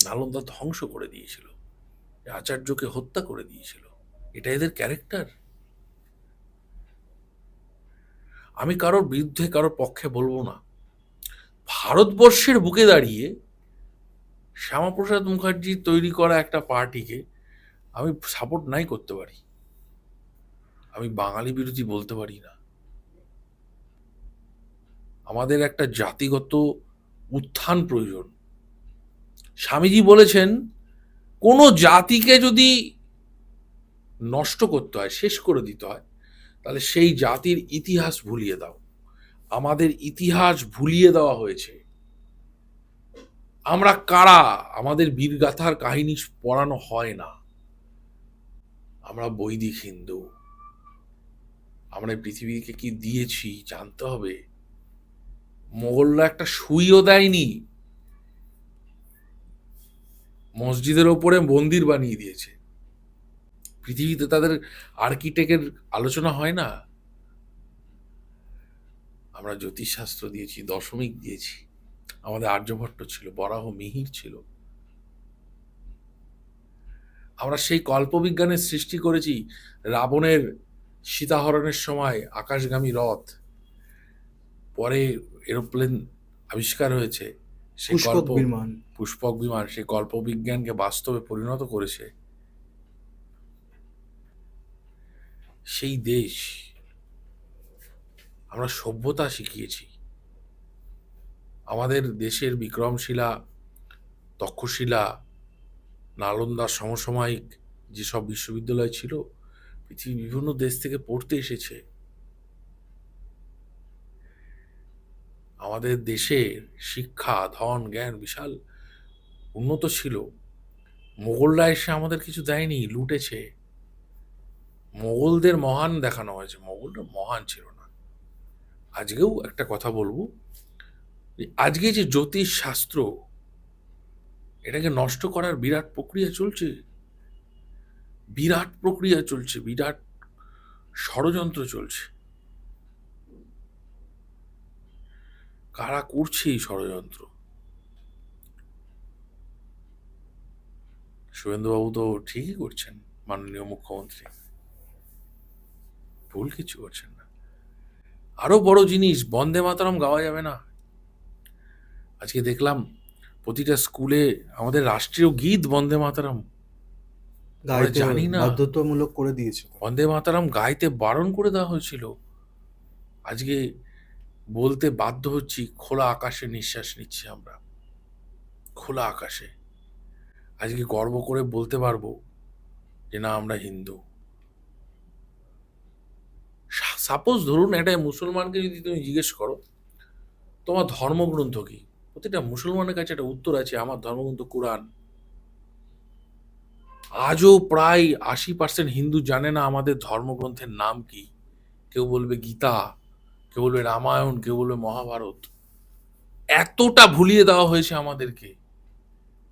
নালন্দা ধ্বংস করে দিয়েছিল, আচার্যকে হত্যা করে দিয়েছিল। এটা এদের ক্যারেক্টার। আমি কারোর বিরুদ্ধে, কারোর পক্ষে বলবো না। ভারতবর্ষের বুকে দাঁড়িয়ে শ্যামাপ্রসাদ মুখার্জির তৈরি করা একটা পার্টিকে আমি সাপোর্ট নাই করতে পারি, আমি বাঙালি বিরোধী বলতে পারি না। আমাদের একটা জাতিগত উত্থান প্রয়োজন। স্বামীজি বলেছেন, কোনো জাতিকে যদি নষ্ট করতে হয়, শেষ করে দিতে হয়, তাহলে সেই জাতির ইতিহাস ভুলিয়ে দাও। আমাদের ইতিহাস ভুলিয়ে দেওয়া হয়েছে। আমরা কারা? আমাদের বীরগাথার কাহিনী পড়ানো হয় না। আমরা বৈদিক হিন্দু। আমরা পৃথিবীকে কি দিয়েছি জানতে হবে। মোগলরা একটা সুইও দেয়নি, মসজিদের ওপরে মন্দির বানিয়ে দিয়েছে। পৃথিবীতে তাদের আর্কিটেক্টের আলোচনা হয় না। আমরা জ্যোতিষশাস্ত্র দিয়েছি, দশমিক দিয়েছি, আমাদের আর্যভট্ট ছিল, বরাহ মিহির ছিল। আমরা সেই কল্পবিজ্ঞানের সৃষ্টি করেছি। রাবণের সীতাহরণের সময় আকাশগামী রথ, পরে এরোপ্লেন আবিষ্কার হয়েছে, সেই পুষ্পক বিমান। পুষ্পক বিমান, সেই কল্পবিজ্ঞানকে বাস্তবে পরিণত করেছে সেই দেশ। আমরা সভ্যতা শিখিয়েছি। আমাদের দেশের বিক্রমশীলা, তক্ষশিলা, নালন্দার সমসাময়িক যেসব বিশ্ববিদ্যালয় ছিল, পৃথিবীর বিভিন্ন দেশ থেকে পড়তে এসেছে। আমাদের দেশের শিক্ষা, ধন, জ্ঞান বিশাল উন্নত ছিল। মোগলরা এসে আমাদের কিছু দেয়নি, লুটেছে। মোগলদের মহান দেখানো হয়েছে, মোগলরা মহান ছিল না। আজকেও একটা কথা বলবো, যে আজকে যে জ্যোতিষ শাস্ত্র, এটাকে নষ্ট করার বিরাট প্রক্রিয়া চলছে, বিরাট প্রক্রিয়া চলছে, বিরাট ষড়যন্ত্র চলছে। কারা করছে এই ষড়যন্ত্র? শুভেন্দুবাবু তো ঠিকই করছেন, মাননীয় মুখ্যমন্ত্রী, ভুল কিছু করছেন না। আরো বড় জিনিস, বন্দে মাতরম গাওয়া যাবে না। আজকে দেখলাম প্রতিটা স্কুলে আমাদের রাষ্ট্রীয় গীত বন্দে মাতরম। গাইতে জানি না, বাধ্যতামূলক করে দিয়েছে। বন্দে মাতরম গাইতে বারণ করে দেওয়া হয়েছিল। আজকে বলতে বাধ্য হচ্ছি, খোলা আকাশে নিঃশ্বাস নিচ্ছি আমরা, খোলা আকাশে। আজকে গর্ব করে বলতে পারবো যে না, আমরা হিন্দু। সাপোজ ধরুন একটা মুসলমানকে যদি তুমি জিজ্ঞেস করো তোমার ধর্মগ্রন্থ কি, প্রতিটা মুসলমানের কাছে একটা উত্তর আছে, আমার ধর্মগ্রন্থ কোরআন। আজও প্রায় 80% হিন্দু জানে না আমাদের ধর্মগ্রন্থের নাম কি। কেউ বলবে গীতা, কেউ বলবে রামায়ণ, কেউ বলবে মহাভারত। এতটা ভুলিয়ে দেওয়া হয়েছে আমাদেরকে,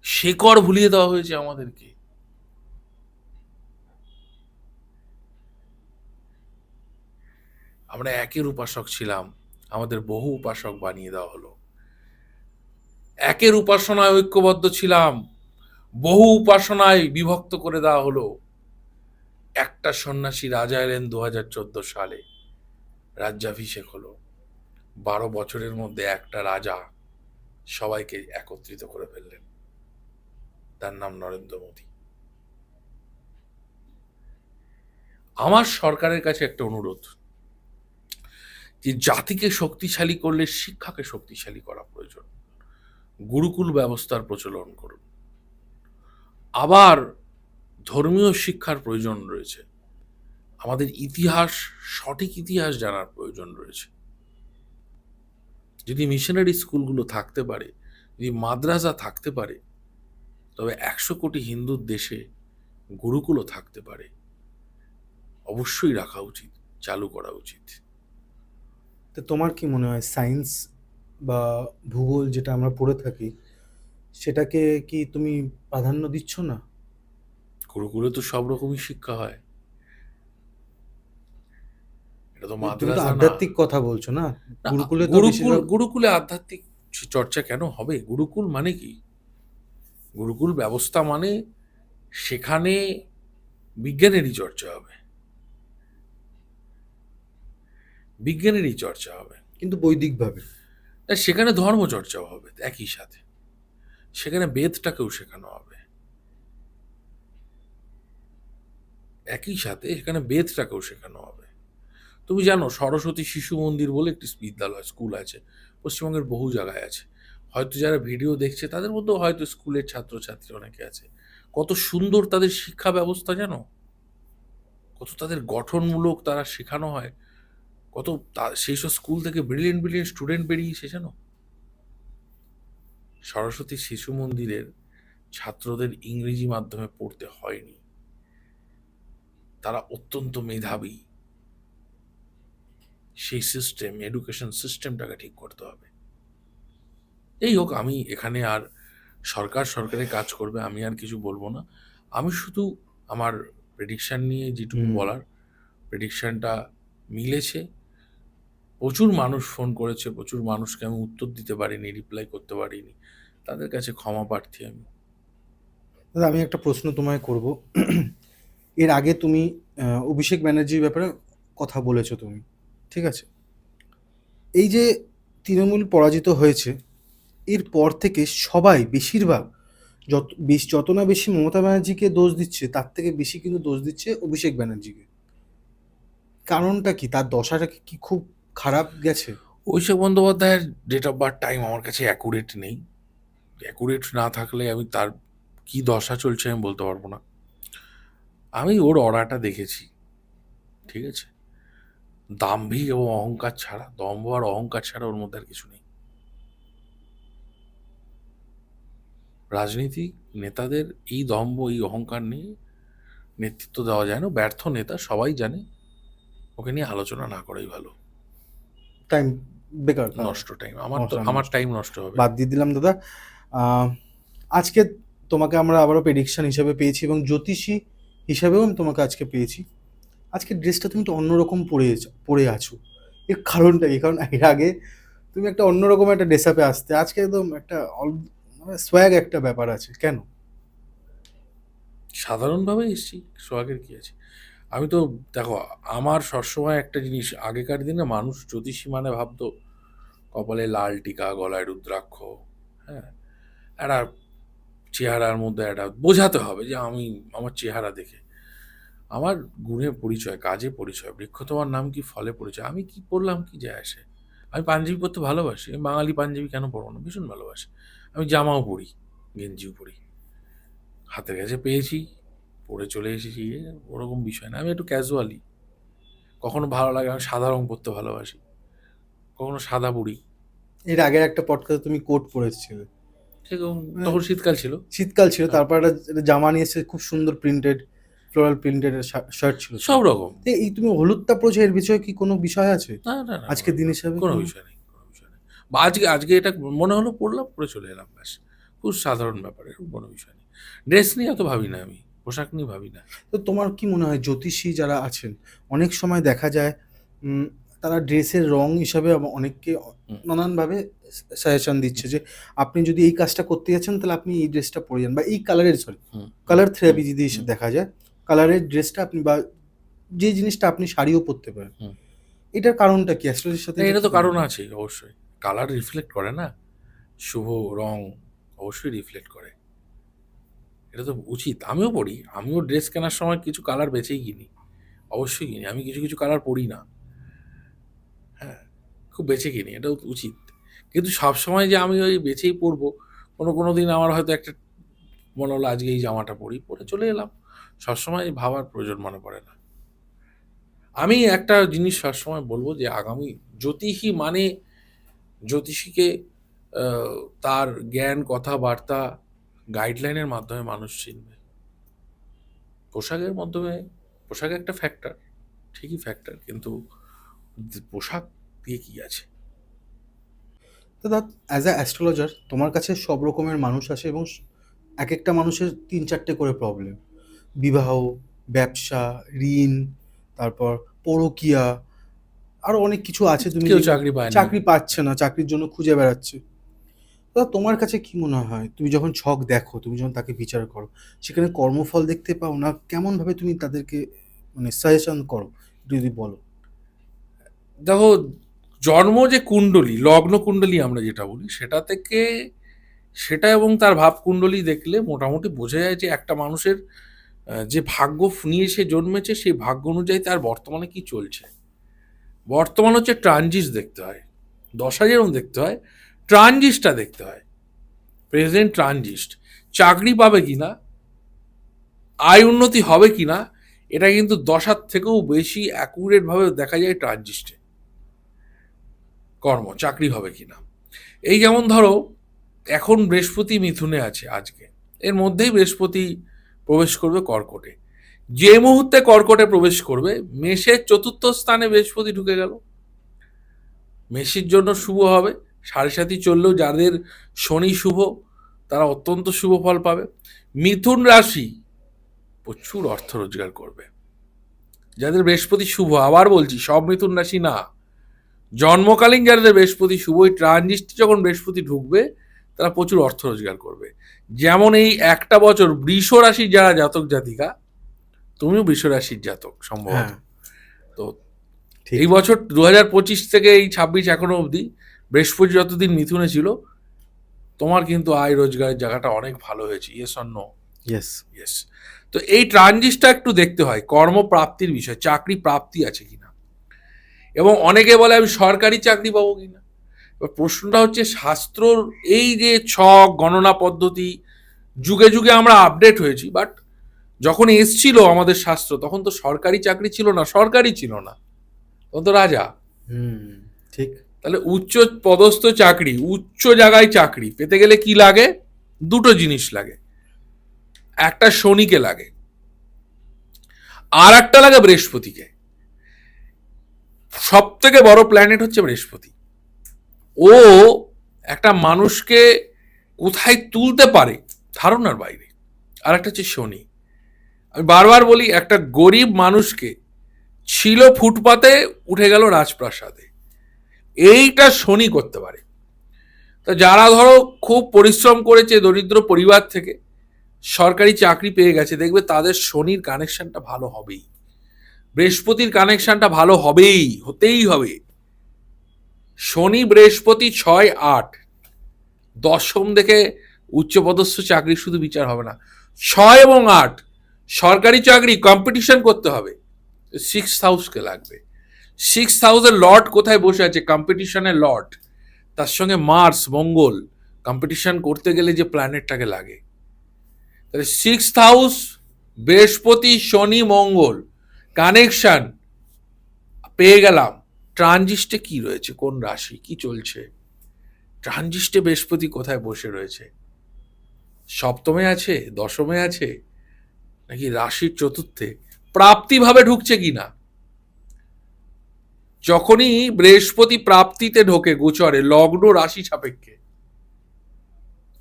শেকড় ভুলিয়ে দেওয়া হয়েছে আমাদেরকে। আমরা একের উপাসক ছিলাম, আমাদের বহু উপাসক বানিয়ে দেওয়া হলো। একের উপাসনায় ঐক্যবদ্ধ ছিলাম, বহু উপাসনায় বিভক্ত করে দেওয়া হলো। একটা সন্ন্যাসী রাজা এলেন 2014 সালে, রাজ্যাভিষেক হলো। 12 বছরের মধ্যে একটা রাজা সবাইকে একত্রিত করে ফেললেন, তার নাম নরেন্দ্র মোদী। আমার সরকারের কাছে একটা অনুরোধ, যে জাতিকে শক্তিশালী করলে শিক্ষাকে শক্তিশালী করা প্রয়োজন। গুরুকুল ব্যবস্থার প্রচলন করুন। আবার ধর্মীয় শিক্ষার প্রয়োজন রয়েছে, আমাদের ইতিহাস, সঠিক ইতিহাস জানার প্রয়োজন রয়েছে। যদি মিশনারি স্কুলগুলো থাকতে পারে, যদি মাদ্রাসা থাকতে পারে, তবে 100 কোটি হিন্দুর দেশে গুরুকুলও থাকতে পারে। অবশ্যই রাখা উচিত, চালু করা উচিত। তো তোমার কি মনে হয় সায়েন্স বা ভূগোল যেটা আমরা পড়ে থাকি সেটাকে কি তুমি প্রাধান্য দিচ্ছ না? গুরুকুলে তো সব রকমই শিক্ষা হয়, এটা তো তুমি তো মাদ্রাসা না। আধ্যাত্মিক কথা বলছো না, না, গুরুকুলে তো গুরুকুল, বেশিরভাগ গুরুকুলে আধ্যাত্মিক চর্চা কেন হবে? গুরুকুল মানে কি? গুরুকুল ব্যবস্থা মানে সেখানে বিজ্ঞানেরই চর্চা হবে, বিজ্ঞানেরই চর্চা হবে। কিন্তু বৈদিকভাবে। তা সেখানে ধর্ম চর্চাও হবে একই সাথে, সেখানে বেদটাকেও শেখানো হবে একই সাথে, সেখানে বেদটাকেও শেখানো হবে। তুমি জানো সরস্বতী শিশু মন্দির বলে একটি বিদ্যালয়, স্কুল আছে, পশ্চিমবঙ্গের বহু জায়গায় আছে। হয়তো যারা ভিডিও দেখছে তাদের মধ্যেও হয়তো স্কুলের ছাত্রছাত্রী অনেকে আছে। কত সুন্দর তাদের শিক্ষা ব্যবস্থা জানো, কত তাদের গঠনমূলক তারা শেখানো হয়, কত সেই সব স্কুল থেকে ব্রিলিয়েন্ট ব্রিলিয়েন্ট স্টুডেন্ট বেরিয়েছে জানো। সরস্বতী শিশু মন্দিরের ছাত্রদের ইংরেজি মাধ্যমে পড়তে হয়নি, তারা অত্যন্ত মেধাবী। সেই সিস্টেম, এডুকেশন সিস্টেমটাকে ঠিক করতে হবে। এই হোক, আমি এখানে আর সরকারের কাজ করবে, আমি আর কিছু বলবো না। আমি শুধু আমার প্রেডিকশন নিয়ে যেটুকু বলার, প্রেডিকশনটা মিলেছে। প্রচুর মানুষ ফোন করেছে, প্রচুর মানুষকে আমি উত্তর দিতে পারিনি, রিপ্লাই করতে পারিনি, তাদের কাছে ক্ষমা প্রার্থী আমি। দাদা আমি একটা প্রশ্ন তোমায় করব। এর আগে তুমি অভিষেক ব্যানার্জির ব্যাপারে কথা বলেছো তুমি, ঠিক আছে? এই যে তৃণমূল পরাজিত হয়েছে, এরপর থেকে সবাই বেশিরভাগ যত না বেশি মমতা ব্যানার্জিকে দোষ দিচ্ছে, তার থেকে বেশি কিন্তু দোষ দিচ্ছে অভিষেক ব্যানার্জিকে। কারণটা কি? তার দশাটা কি খুব খারাপ গেছে? অভিষেক বন্দ্যোপাধ্যায়ের ডেট অফ বার্থ টাইম আমার কাছে অ্যাকুরেট নেই। অ্যাকুরেট না থাকলে আমি তার কি দশা চলছে আমি বলতে পারবো না। আমি ওর অরাটা দেখেছি, ঠিক আছে? দাম্ভিক এবং অহংকার ছাড়া, দম্ভ আর অহংকার ছাড়া ওর মধ্যে আর কিছু নেই। রাজনীতি নেতাদের এই দম্ভ, এই অহংকার নিয়ে নেতৃত্ব দেওয়া যায় না। ব্যর্থ নেতা সবাই জানে, ওকে নিয়ে আলোচনা না করাই ভালো। টাইম বেকার, নষ্ট টাইম, নষ্ট। আমার টাইম নষ্ট হবে। বাদ দিয়ে দিলাম দাদা। আজকে তোমাকে আমরা আবারও প্রেডিকশন হিসাবে পেয়েছি এবং জ্যোতিষী হিসাবেও আমি তোমাকে আজকে পেয়েছি। আজকে ড্রেসটা তুমি তো অন্যরকম পরে আছো, এর কারণটা কি? কারণ এর আগে তুমি একটা অন্যরকম একটা ড্রেস আপে আসতে, আজকে একদম একটা সোয়াগ একটা ব্যাপার আছে, কেন? সাধারণভাবে এসছি, সোহাগের কি আছে? আমি তো দেখো, আমার সবসময় একটা জিনিস, আগেকার দিনে মানুষ জ্যোতিষী মানে ভাবতো কপালে লাল টিকা, গলায় রুদ্রাক্ষ, হ্যাঁ, একটা চেহারার মধ্যে একটা বোঝাতে হবে যে আমি, আমার চেহারা দেখে আমার গুণে পরিচয়, কাজে পরিচয়, বৃক্ষ তোমার নাম কি, ফলে পরিচয়। আমি কি পড়লাম, কি যায় আসে? আমি পাঞ্জাবি পরতে ভালোবাসি, আমি বাঙালি পাঞ্জাবি কেন পরবো না, ভীষণ ভালোবাসি। আমি জামাও পরি, গেঞ্জিও পরি, হাতের কাছে পেয়েছি, পরে চলে এসেছি, ওরকম বিষয় না। আমি একটু ক্যাজুয়ালি, কখনো ভালো লাগে, আমি সাদা রং পরতে ভালোবাসি, কখনো সাদা পরি। এর আগের একটা পডকাস্টে তুমি কোট পরেছিলে, সেরকম তখন শীতকাল ছিল। শীতকাল ছিল, তারপর একটা জামা নিয়ে এসে খুব সুন্দর প্রিন্টেড, ফ্লোরাল প্রিন্টেড শার্ট ছিল, সব রকম। এই তুমি হলুদটা পরেছো, এর বিষয়ে কি কোনো বিষয় আছে না না না, আজকের দিন হিসাবে? কোনো বিষয় নেই, কোনো বিষয় নেই। বা আজকে এটা মনে হলো পড়লাম, পরে চলে এলাম, ব্যাস। খুব সাধারণ ব্যাপার, এরকম কোনো বিষয় নেই। ড্রেস নিয়ে অত ভাবি না আমি, পোশাক নিয়ে ভাবি না। তো তোমার কি মনে হয় জ্যোতিষী যারা আছেন, অনেক সময় দেখা যায় তারা ড্রেসের রং হিসাবে অনেককে নানানভাবে সাজেশন দিচ্ছে যে আপনি যদি এই কাজটা করতে যাচ্ছেন তাহলে আপনি এই ড্রেসটা পরে যান, বা এই কালারের, কালার থেরাপি যদি দেখা যায়, কালারের ড্রেসটা আপনি, বা যে জিনিসটা আপনি শাড়িও পরতে পারেন, এটার কারণটা কি? অ্যাস্ট্রোলজির সাথে এটা তো কারণ আছে অবশ্যই। কালার রিফ্লেক্ট করে না, শুভ রং অবশ্যই রিফ্লেক্ট করে, এটা তো উচিত। আমিও পড়ি, আমিও ড্রেস কেনার সময় কিছু কালার বেছেই কিনি, অবশ্যই কিনি। আমি কিছু কিছু কালার পরি না, হ্যাঁ, খুব বেছে কিনি, এটা উচিত। কিন্তু সবসময় যে আমি ওই বেছেই পরবো, কোনো দিন আমার হয়তো একটা মনে হলো আজকে এই জামাটা পরি, পরে চলে এলাম, সবসময় ভাবার প্রয়োজন মনে পড়ে না। আমি একটা জিনিস সবসময় বলবো যে আগামী জ্যোতিষী মানে, জ্যোতিষীকে তার জ্ঞান, কথাবার্তা, গাইডলাইনের মাধ্যমে মানুষ চিনবে। পোশাকের মাধ্যমে, পোশাক একটা ফ্যাক্টর, ঠিকই ফ্যাক্টর, কিন্তু পোশাক দিয়ে কি আছে? দাদা, অ্যাজ আ অ্যাস্ট্রোলজার তোমার কাছে সব রকমের মানুষ আসে এবং এক একটা মানুষের 3-4টে করে প্রবলেম, বিবাহ, ব্যবসা, ঋণ, তারপর পরকীয়া, আরো অনেক কিছু আছে। তুমি কেউ চাকরি পায় না, চাকরি পাচ্ছে না, চাকরির জন্য খুঁজে বেড়াচ্ছে। দাদা, তোমার কাছে কি মনে হয়, তুমি যখন ছক দেখো, তুমি যখন তাকে বিচার করো, সেখানে কর্মফল দেখতে পাও না কেমন ভাবে তুমি তাদেরকে মানে সাজেশন করো, যদি বলো? দেখো, জন্ম যে কুণ্ডলী, লগ্ন কুণ্ডলী আমরা যেটা বলি, সেটা থেকে, সেটা এবং তার ভাব কুণ্ডলী দেখলে মোটামুটি বোঝা যায় যে একটা মানুষের যে ভাগ্য নিয়ে সে জন্মেছে, সেই ভাগ্য অনুযায়ী তার বর্তমানে কি চলছে। বর্তমান হচ্ছে ট্রানজিট দেখতে হয়, দশা যেরকম দেখতে হয়, ট্রানজিটটা দেখতে হয়, প্রেজেন্ট ট্রানজিট। চাকরি পাবে কিনা, আয় উন্নতি হবে কিনা, এটা কিন্তু দশার থেকেও বেশি অ্যাকুরেট ভাবে দেখা যায় ট্রানজিটে। কর্ম, চাকরি হবে কিনা, এই যেমন ধরো এখন বৃহস্পতি মিথুনে আছে আজকে, এর মধ্যেই বৃহস্পতি প্রবেশ করবে কর্কটে। যে মুহূর্তে কর্কটে প্রবেশ করবে, মেষের 4র্থ স্থানে বৃহস্পতি ঢুকে গেল, মেষের জন্য শুভ হবে। 7.5 চললেও যাদের শনি শুভ, তারা অত্যন্ত শুভ ফল পাবে। মিথুন রাশি প্রচুর অর্থ রোজগার করবে। যাদের বৃহস্পতি শুভ, আবার বলছি সব মিথুন রাশি না, জন্মকালীন যাদের বৃহস্পতি শুভ, ওই ট্রানজিট যখন বৃহস্পতি ঢুকবে, তারা প্রচুর অর্থ রোজগার করবে। যেমন এই একটা বছর বৃষ রাশির যারা জাতক জাতিকা, তুমিও বৃষ রাশির জাতক সম্ভবত, তো এই বছর 2025 থেকে এই 26 এখনো অবধি বৃহস্পতি যতদিন মিথুনে ছিল, তোমার কিন্তু আয় রোজগারের জায়গাটা অনেক ভালো হয়েছে। Yes or no? ইয়েস। তো এই ট্রানজিটটা একটু দেখতে হয়, কর্মপ্রাপ্তির বিষয়, চাকরি প্রাপ্তি আছে কিনা, এবং অনেকে বলে আমি সরকারি চাকরি পাবো কিনা। এবার প্রশ্নটা হচ্ছে, শাস্ত্রর এই যে ছক গণনা পদ্ধতি, যুগে যুগে আমরা আপডেট হয়েছি, বাট যখন এসছিল আমাদের শাস্ত্র, তখন তো সরকারি চাকরি ছিল না, সরকারি ছিল না, তখন তো রাজা। ঠিক। তাহলে উচ্চ পদস্থ চাকরি, উচ্চ জায়গায় চাকরি পেতে গেলে কি লাগে? দুটো জিনিস লাগে। একটা শনিকে লাগে, আর একটা লাগে বৃহস্পতিকে। সব থেকে বড় প্ল্যানেট হচ্ছে বৃহস্পতি। ও একটা মানুষকে কোথায় তুলতে পারে ধারণার বাইরে। আর একটা হচ্ছে শনি। আমি বারবার বলি, একটা গরিব মানুষকে ছিল ফুটপাতে, উঠে গেল রাজপ্রাসাদে। এইটা শনি করতে পারে। তা যারা ধরো খুব পরিশ্রম করেছে, দরিদ্র পরিবার থেকে সরকারি চাকরি পেয়ে গেছে, দেখবে তাদের শনির কানেকশনটা ভালো হবেই, বৃহস্পতির কানেকশনটা ভালো হবেই, হতেই হবে। শনি বৃহস্পতি 6-8 দশম দেখে উচ্চপদস্থ চাকরি শুধু বিচার হবে না। 6 এবং 8 সরকারি চাকরি কম্পিটিশন করতে হবে, 6th হাউসকে লাগবে। 6th হাউসের লর্ড কোথায় বসে আছে? কম্পিটিশনের লর্ড। তার সঙ্গে মার্স, মঙ্গল, কম্পিটিশন করতে গেলে যে প্ল্যানেটটাকে লাগে। তাহলে 6th হাউস, বৃহস্পতি, শনি, মঙ্গল কানেকশন পেয়ে গেলাম। ট্রানজিস্টে কি রয়েছে, কোন রাশি কি চলছে? ট্রানজিস্টে বৃহস্পতি কোথায় বসে রয়েছে? সপ্তমে আছে, দশমে আছে, নাকি রাশির চতুর্থে? প্রাপ্তিভাবে ঢুকছে কিনা? যখনই বৃহস্পতি প্রাপ্তিতে ঢোকে গোচরে, লগ্ন রাশি সাপেক্ষে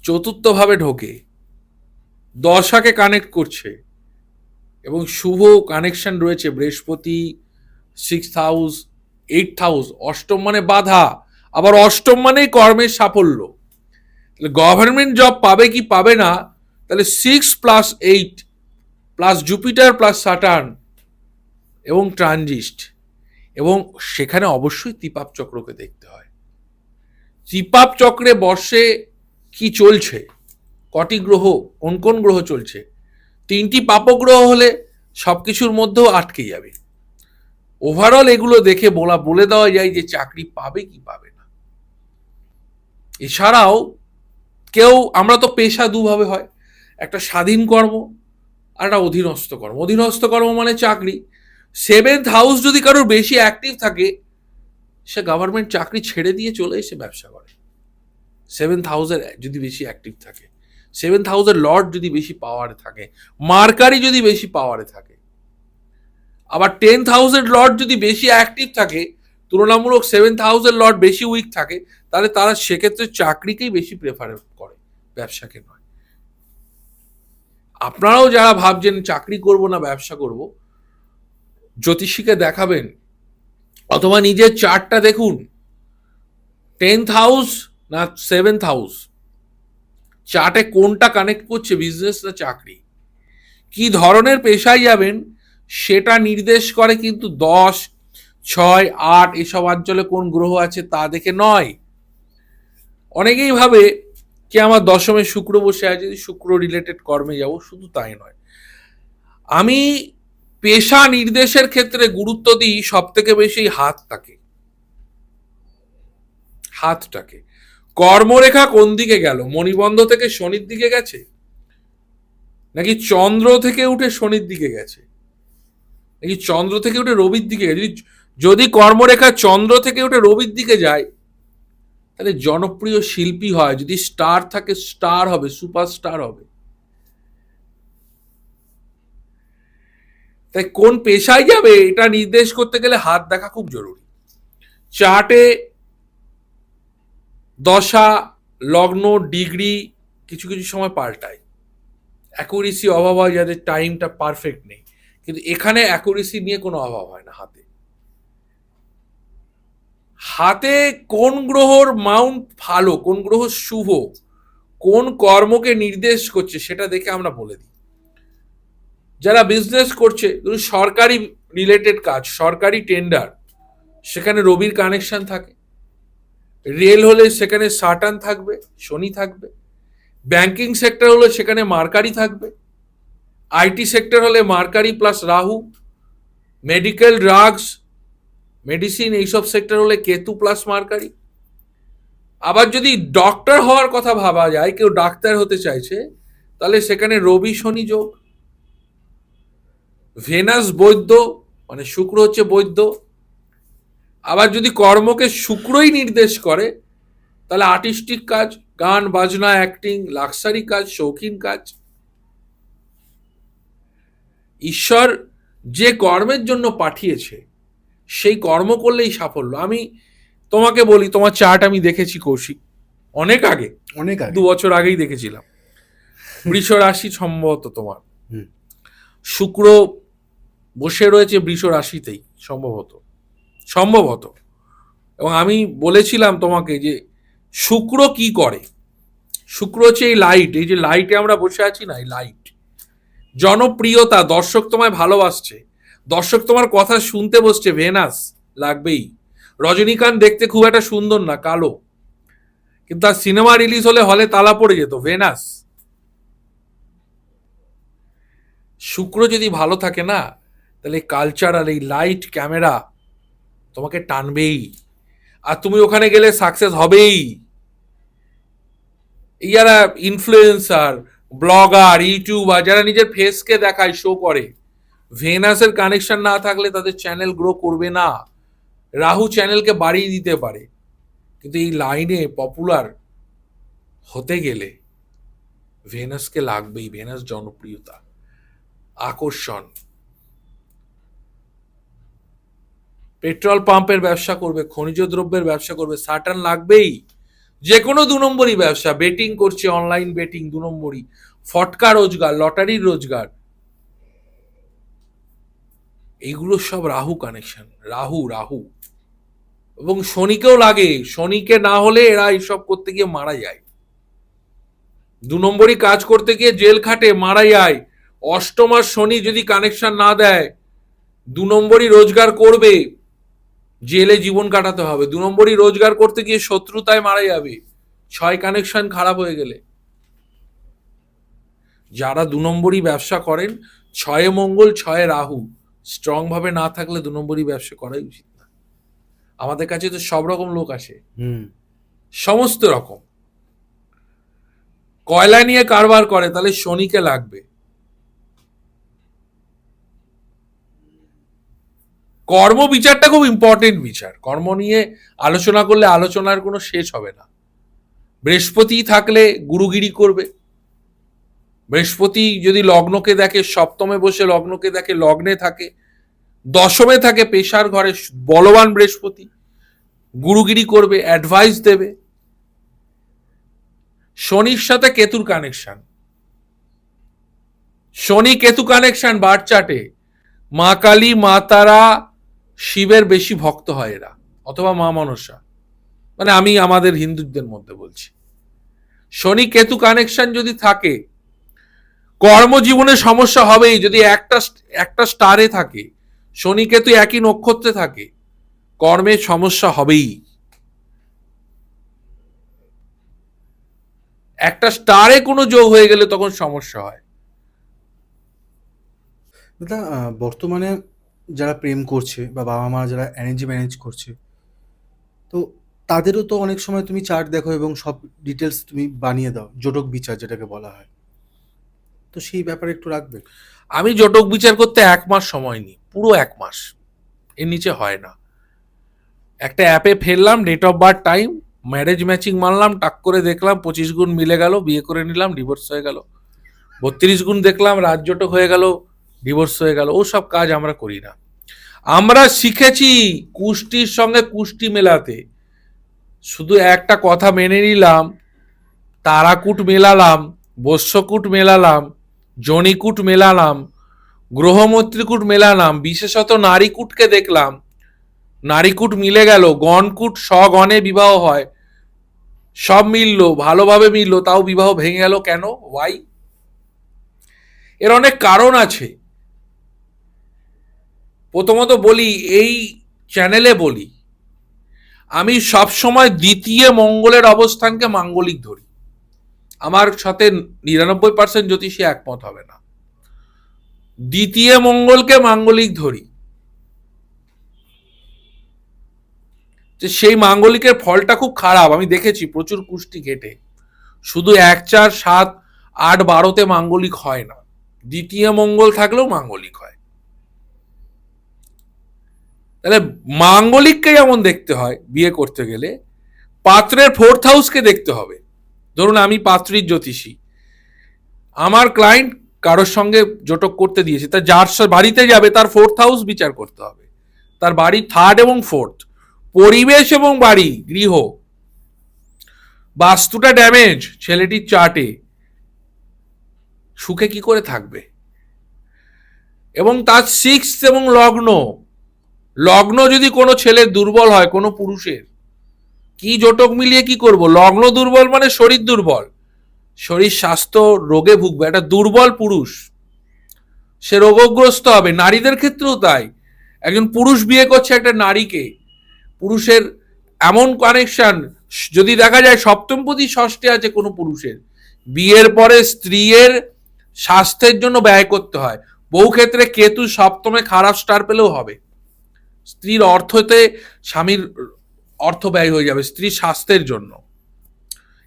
চতুর্থ ভাবে ঢোকে, দশাকে কানেক্ট করছে, এবং শুভ কানেকশন রয়েছে বৃহস্পতি 6th হাউস, 8th হাউস। অষ্টম মানে বাধা, আবার অষ্টম মানেই কর্মের সাফল্য। তাহলে গভর্নমেন্ট জব পাবে কি পাবে না? তাহলে 6+8 প্লাস জুপিটার প্লাস স্যাটার্ন এবং ট্রানজিস্ট, এবং সেখানে অবশ্যই ত্রিপাপ চক্রকে দেখতে হয়। ত্রিপাপ চক্রে বর্ষে কি চলছে, কটি গ্রহ, কোন কোন গ্রহ চলছে। 3টি পাপগ্রহ হলে সবকিছুর মধ্যেও আটকে যাবে। ওভারঅল এগুলো দেখে বলে দেওয়া যায় যে চাকরি পাবে কি পাবে না। এছাড়াও আমরা তো পেশা দুভাবে হয়, একটা স্বাধীন কর্ম আর একটা অধীনস্থ কর্ম। অধীনস্থ কর্ম মানে চাকরি। 7th হাউস যদি কারোর বেশি অ্যাক্টিভ থাকে, সে গভর্নমেন্ট চাকরি ছেড়ে দিয়ে চলে এসে ব্যবসা করে। 7th হাউসের যদি বেশি অ্যাক্টিভ থাকে, 7th হাউসের লর্ড যদি বেশি পাওয়ারে থাকে, মার্কারি যদি বেশি পাওয়ারে থাকে, আবার 10th হাউসের লর্ড যদি বেশি অ্যাক্টিভ থাকে, তুলনামূলক 7th হাউসের লর্ড বেশি উইক থাকে, তাহলে তারা সেক্ষেত্রে চাকরিকেই বেশি প্রেফার করে, ব্যবসাকে নয়। আপনারাও যারা ভাবছেন চাকরি করব না ব্যবসা করব, জ্যোতিষীকে দেখাবেন অথবা নিজের চার্টটা দেখুন। 10th হাউস না 7th হাউস, চার্টে কোনটা কানেক্ট করছে, বিজনেস না চাকরি, কি ধরনের পেশায় যাবেন সেটা নির্দেশ করে কিন্তু 10, 6, 8 এসব অঞ্চলে কোন গ্রহ আছে তা দেখে নয়। অনেকেই ভাবে কি আমার দশমে শুক্র বসে আছে, শুক্র রিলেটেড কর্মে যাব, শুধু তাই নয়। আমি পেশা নির্দেশের ক্ষেত্রে গুরুত্ব দিই সব থেকে বেশি হাতটাকে। কর্মরেখা কোন দিকে গেল, মণিবন্ধ থেকে শনির দিকে গেছে, নাকি চন্দ্র থেকে উঠে শনির দিকে গেছে, নাকি চন্দ্র থেকে উঠে রবির দিকে গেছে? যদি কর্মরেখা চন্দ্র থেকে উঠে রবির দিকে যায়, তাহলে জনপ্রিয় শিল্পী হয়। যদি স্টার থাকে, স্টার হবে, সুপারস্টার হবে। তাই কোন পেশায় যাবে এটা নির্দেশ করতে গেলে হাত দেখা খুব জরুরি। চার্টে দশা, লগ্ন, ডিগ্রি কিছু কিছু সময় পাল্টায়, অ্যাকুরেসি অভাব হয়, যাদের টাইমটা পারফেক্ট নেই। কিন্তু এখানে অ্যাকুরেসি নিয়ে কোনো অভাব হয় না। হাতে কোন গ্রহর মাউন্ট ভালো, কোন গ্রহ শুভ, কোন কর্মকে নির্দেশ করছে সেটা দেখে আমরা বলে দিই। যারা বিজনেস করছে, সরকারি রিলেটেড কাজ, সরকারি টেন্ডার, সেখানে রবির কানেকশন থাকে। রেল হলে সেখানে সাটার্ন থাকবে, শনি থাকবে। ব্যাংকিং সেক্টর হলে সেখানে মার্কারি থাকবে। আইটি সেক্টর হলে mercury plus Rahu. Medical, drugs, medicine এইসব সেক্টর হলে কেতু প্লাস মার্কারি। আবার যদি ডক্টর হওয়ার কথা ভাবা যায়, কেউ ডাক্তার হতে চাইছে, তাহলে সেখানে রবি শনি যোগ। ভেনাস বৈদ্য, মানে শুক্র হচ্ছে বৈদ্য। আবার যদি কর্মকে শুক্রই নির্দেশ করে, তাহলে আর্টিস্টিক কাজ, গান বাজনা, অ্যাক্টিং, লাক্সারি কাজ, শৌখিন কাজ। ঈশ্বর যে কর্মের জন্য পাঠিয়েছে সেই কর্ম করলেই সাফল্য। আমি তোমাকে বলি, তোমার চার্ট আমি দেখেছি কৌশিক, অনেক আগে, অনেক আগে। 2 বছর আগেই দেখেছিলাম। বৃষ রাশি সম্ভবত তোমার, হুম। শুক্র বসে রয়েছে বৃষ রাশিতেই সম্ভবত। এবং আমি বলেছিলাম তোমাকে যে শুক্র কি করে। শুক্র হচ্ছে এই লাইট, এই যে লাইটে আমরা বসে আছি না, এই লাইট, জনপ্রিয়তা, দর্শক তোমায় ভালোবাসছে, দর্শক তোমার কথা শুনতে বসছে, ভেনাস লাগবেই। রজনীকান্ত দেখতে খুব একটা সুন্দর না, কালো, কিন্তু তার সিনেমা রিলিজ হলে হলে তালা পড়ে যেত, ভেনাস। শুক্র যদি ভালো থাকে না, তাহলে কালচারাল, এই লাইট, ক্যামেরা তোমাকে টানবেই, আর তুমি ওখানে গেলে সাকসেস হবেই। যারা ইনফ্লুয়েন্সার, ব্লগার, ইউটিউবার, যারা নিজের ফেসকে দেখায়, শো করে, ভেনাসের কানেকশন না থাকলে তাদের চ্যানেল গ্রো করবে না। রাহু চ্যানেলকে বাড়িয়ে দিতে পারে, কিন্তু এই লাইনে পপুলার হতে গেলে ভেনাসকে লাগবেই। ভেনাস জনপ্রিয়তা, আকর্ষণ। পেট্রোল পাম্পের ব্যবসা করবে, খনিজ দ্রব্যের ব্যবসা করবে, সাটান লাগবেই। যে কোনো 2 নম্বরই ব্যবসা, বেটিং করছে, অনলাইন বেটিং 2 নম্বরই, ফটকা রোজগার, লটারির রোজগার, এইগুলো সব রাহু কানেকশন। রাহু এবং শনিকেও লাগে। শনিকে না হলে এরা এইসব করতে গিয়ে মারা যায়, 2 নম্বরই কাজ করতে গিয়ে জেল খাটে, মারা যায়। অষ্টম আর শনি যদি কানেকশন না দেয়, 2 নম্বরই রোজগার করবে, জেলে জীবন কাটাতে হবে। 2 নম্বরই রোজগার করতে গিয়ে শত্রুতায় মারা যাবে, 6 কানেকশন খারাপ হয়ে গেলে। যারা 2 নম্বরই ব্যবসা করেন, 6 মঙ্গল 6 রাহু স্ট্রং ভাবে না থাকলে 2 নম্বরই ব্যবসা করাই উচিত না। আমাদের কাছে তো সব রকম লোক আসে, সমস্ত রকম। কয়লা নিয়ে কারবার করে, তাহলে শনিকে লাগবে। কর্ম বিচারটা খুব ইম্পর্টেন্ট বিচার। কর্ম নিয়ে আলোচনা করলে আলোচনার কোনো শেষ হবে না। বৃহস্পতি থাকলে গুরুগিরি করবে। বৃহস্পতি যদি লগ্নকে দেখে, সপ্তমে বসে লগ্নকে দেখে, লগ্নে থাকে, দশমে থাকে, পেশার ঘরে, বলবান বৃহস্পতি গুরুগিরি করবে, অ্যাডভাইস দেবে। শনির সাথে কেতুর কানেকশন, শনি কেতু কানেকশন বার্থ চার্টে, মা কালী, মা তারা, শিবের বেশি ভক্ত হয় এরা, অথবা মা মনসা, মানে আমি আমাদের হিন্দুদের মধ্যে বলছি। শনি কেতু কানেকশন যদি থাকে, কর্মজীবনে সমস্যা হবেই। যদি একটা স্টারে থাকে, শনি কেতু একই নক্ষত্রে থাকে, কর্মে সমস্যা হবেই। একটা স্টারে কোনো যোগ হয়ে গেলে তখন সমস্যা হয়। দাদা, বর্তমানে যারা প্রেম করছে বা বাবা মা যারা অ্যারেঞ্জ ম্যারেজ করছে, তো তাদেরও তো অনেক সময় তুমি চার্ট দেখো এবং সব ডিটেলস তুমি বানিয়ে দাও, জোটক বিচার যেটাকে বলা হয়, তো সেই ব্যাপারে একটু রাখবে। আমি জটক বিচার করতে 1 মাস সময় নিই, পুরো 1 মাস, এর নিচে হয় না। একটা অ্যাপে ফেললাম, date of birth, time, marriage matching মারলাম, টাক করে দেখলাম 25 গুণ মিলে গেল, বিয়ে করে নিলাম, ডিভোর্স হয়ে গেল। 32 গুণ দেখলাম, রাজজোটক হয়ে গেল, ডিভোর্স হয়ে গেল। ও সব কাজ আমরা করি না। আমরা শিখেছি কুষ্টির সঙ্গে কুষ্টি মেলাতে। শুধু একটা কথা মেনে নিলাম, তারাকুট মেলালাম, বস্যকুট মেলালাম, জনিকুট মেলালাম, গ্রহমৈত্রীকুট মেলালাম, বিশেষত নারীকুটকে দেখলাম, নারীকুট মিলে গেল, গণকুট, স্বগণে বিবাহ হয়, সব মিললো, ভালোভাবে মিললো, তাও বিবাহ ভেঙে গেল কেন? ওয়াই? এর অনেক কারণ আছে। প্রথমত বলি, এই চ্যানেলে বলি, আমি সব সময় দ্বিতীয় মঙ্গলের অবস্থানকে মাঙ্গলিক ধরি। আমার সাথে 99% জ্যোতিষী একমত হবে না। দ্বিতীয় মঙ্গলকে মাঙ্গলিক ধরি, যে সেই মাঙ্গলিকের ফলটা খুব খারাপ। আমি দেখেছি প্রচুর কুষ্টি ঘেটে, শুধু 1, 4, 7, 8, 12তে মাঙ্গলিক হয় না, দ্বিতীয় মঙ্গল থাকলেও মাঙ্গলিক হয়। তাহলে মাঙ্গলিককে যেমন দেখতে হয় বিয়ে করতে গেলে, পাত্রের 4th হাউসকে দেখতে হবে। ধরুন আমি পাত্রীর জ্যোতিষী, আমার ক্লায়েন্ট কারোর সঙ্গে জোটক করতে দিয়েছে, তা যার বাড়িতে যাবে তার 4th হাউস বিচার করতে হবে, তার বাড়ি 3rd এবং 4th, পরিবেশ এবং বাড়ি গৃহ, বাস্তুটা ড্যামেজ ছেলেটির চার্টে, সুখে কি করে থাকবে। এবং তার 6th এবং লগ্ন, লগ্ন যদি কোনো ছেলের দুর্বল হয়, কোনো পুরুষের, কি জোটক মিলিয়ে কি করব, লগ্ন দুর্বল মানে শরীর দুর্বল, শরীর স্বাস্থ্য রোগে ভুগবে, একটা দুর্বল পুরুষ সে রোগগ্রস্ত হবে। নারীদের ক্ষেত্রেও তাই, একজন পুরুষ বিয়ে করছে একটা নারীকে, পুরুষের এমন কানেকশন যদি দেখা যায় সপ্তমপতি ষষ্ঠে আছে কোনো পুরুষের, বিয়ের পরে স্ত্রীর স্বাস্থ্যের জন্য ব্যয় করতে হয়। বহু ক্ষেত্রে কেতু সপ্তমে খারাপ স্টার পেলেও হবে, স্ত্রীর অর্থতে স্বামীর অর্থ ব্যয় হয়ে যাবে স্ত্রীর স্বাস্থ্যের জন্য।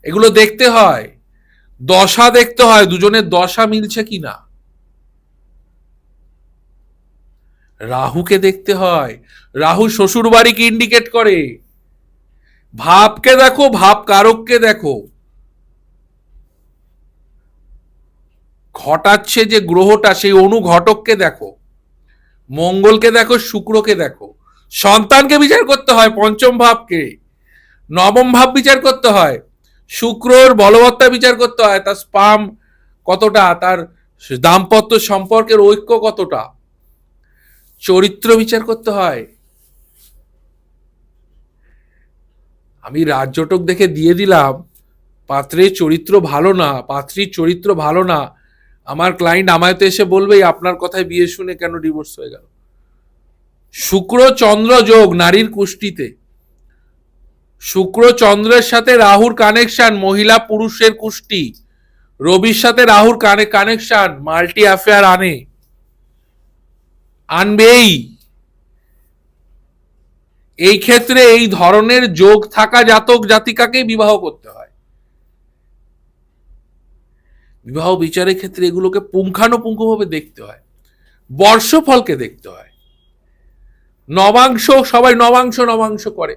এগুলো দেখতে হয়, দশা দেখতে হয়, দুজনের দশা মিলছে কিনা। রাহুকে দেখতে হয়, রাহু শ্বশুর বাড়িকে ইন্ডিকেট করে। ভাবকে দেখো, ভাব কারককে দেখো, ঘটাচ্ছে যে গ্রহটা সেই অনুঘটককে দেখো, মঙ্গলকে দেখো, শুক্রকে দেখো। সন্তানকে বিচার করতে হয়, পঞ্চম ভাবকে, নবম ভাব বিচার করতে হয়, শুক্রর বলবত্তা বিচার করতে হয়, তার স্পাম কতটা, তার দাম্পত্য সম্পর্কের ঐক্য কতটা, চরিত্র বিচার করতে হয়। আমি রাজজটক দেখে দিয়ে দিলাম, পাত্রের চরিত্র ভালো না, পাত্রীর চরিত্র ভালো না, আমার ক্লায়েন্ট আমায় তো এসে বলবেই আপনার কথায় বিয়ে শুনে কেন ডিভোর্স হয়ে গেল। শুক্র চন্দ্র যোগ নারীর কুষ্টিতে, শুক্র চন্দ্রের সাথে রাহুর কানেকশন মহিলা পুরুষের কুষ্টি, রবির সাথে রাহুর কানেকশন মাল্টি অ্যাফেয়ার আনবেই। এই ক্ষেত্রে এই ধরনের যোগ থাকা জাতক জাতিকাকে বিবাহ করতে হয়। বিবাহ বিচারের ক্ষেত্রে এগুলোকে পুঙ্খানুপুঙ্খভাবে দেখতে হয়, বর্ষফলকে দেখতে হয়। নবাংশ, সবাই নবাংশ নবাংশ করে,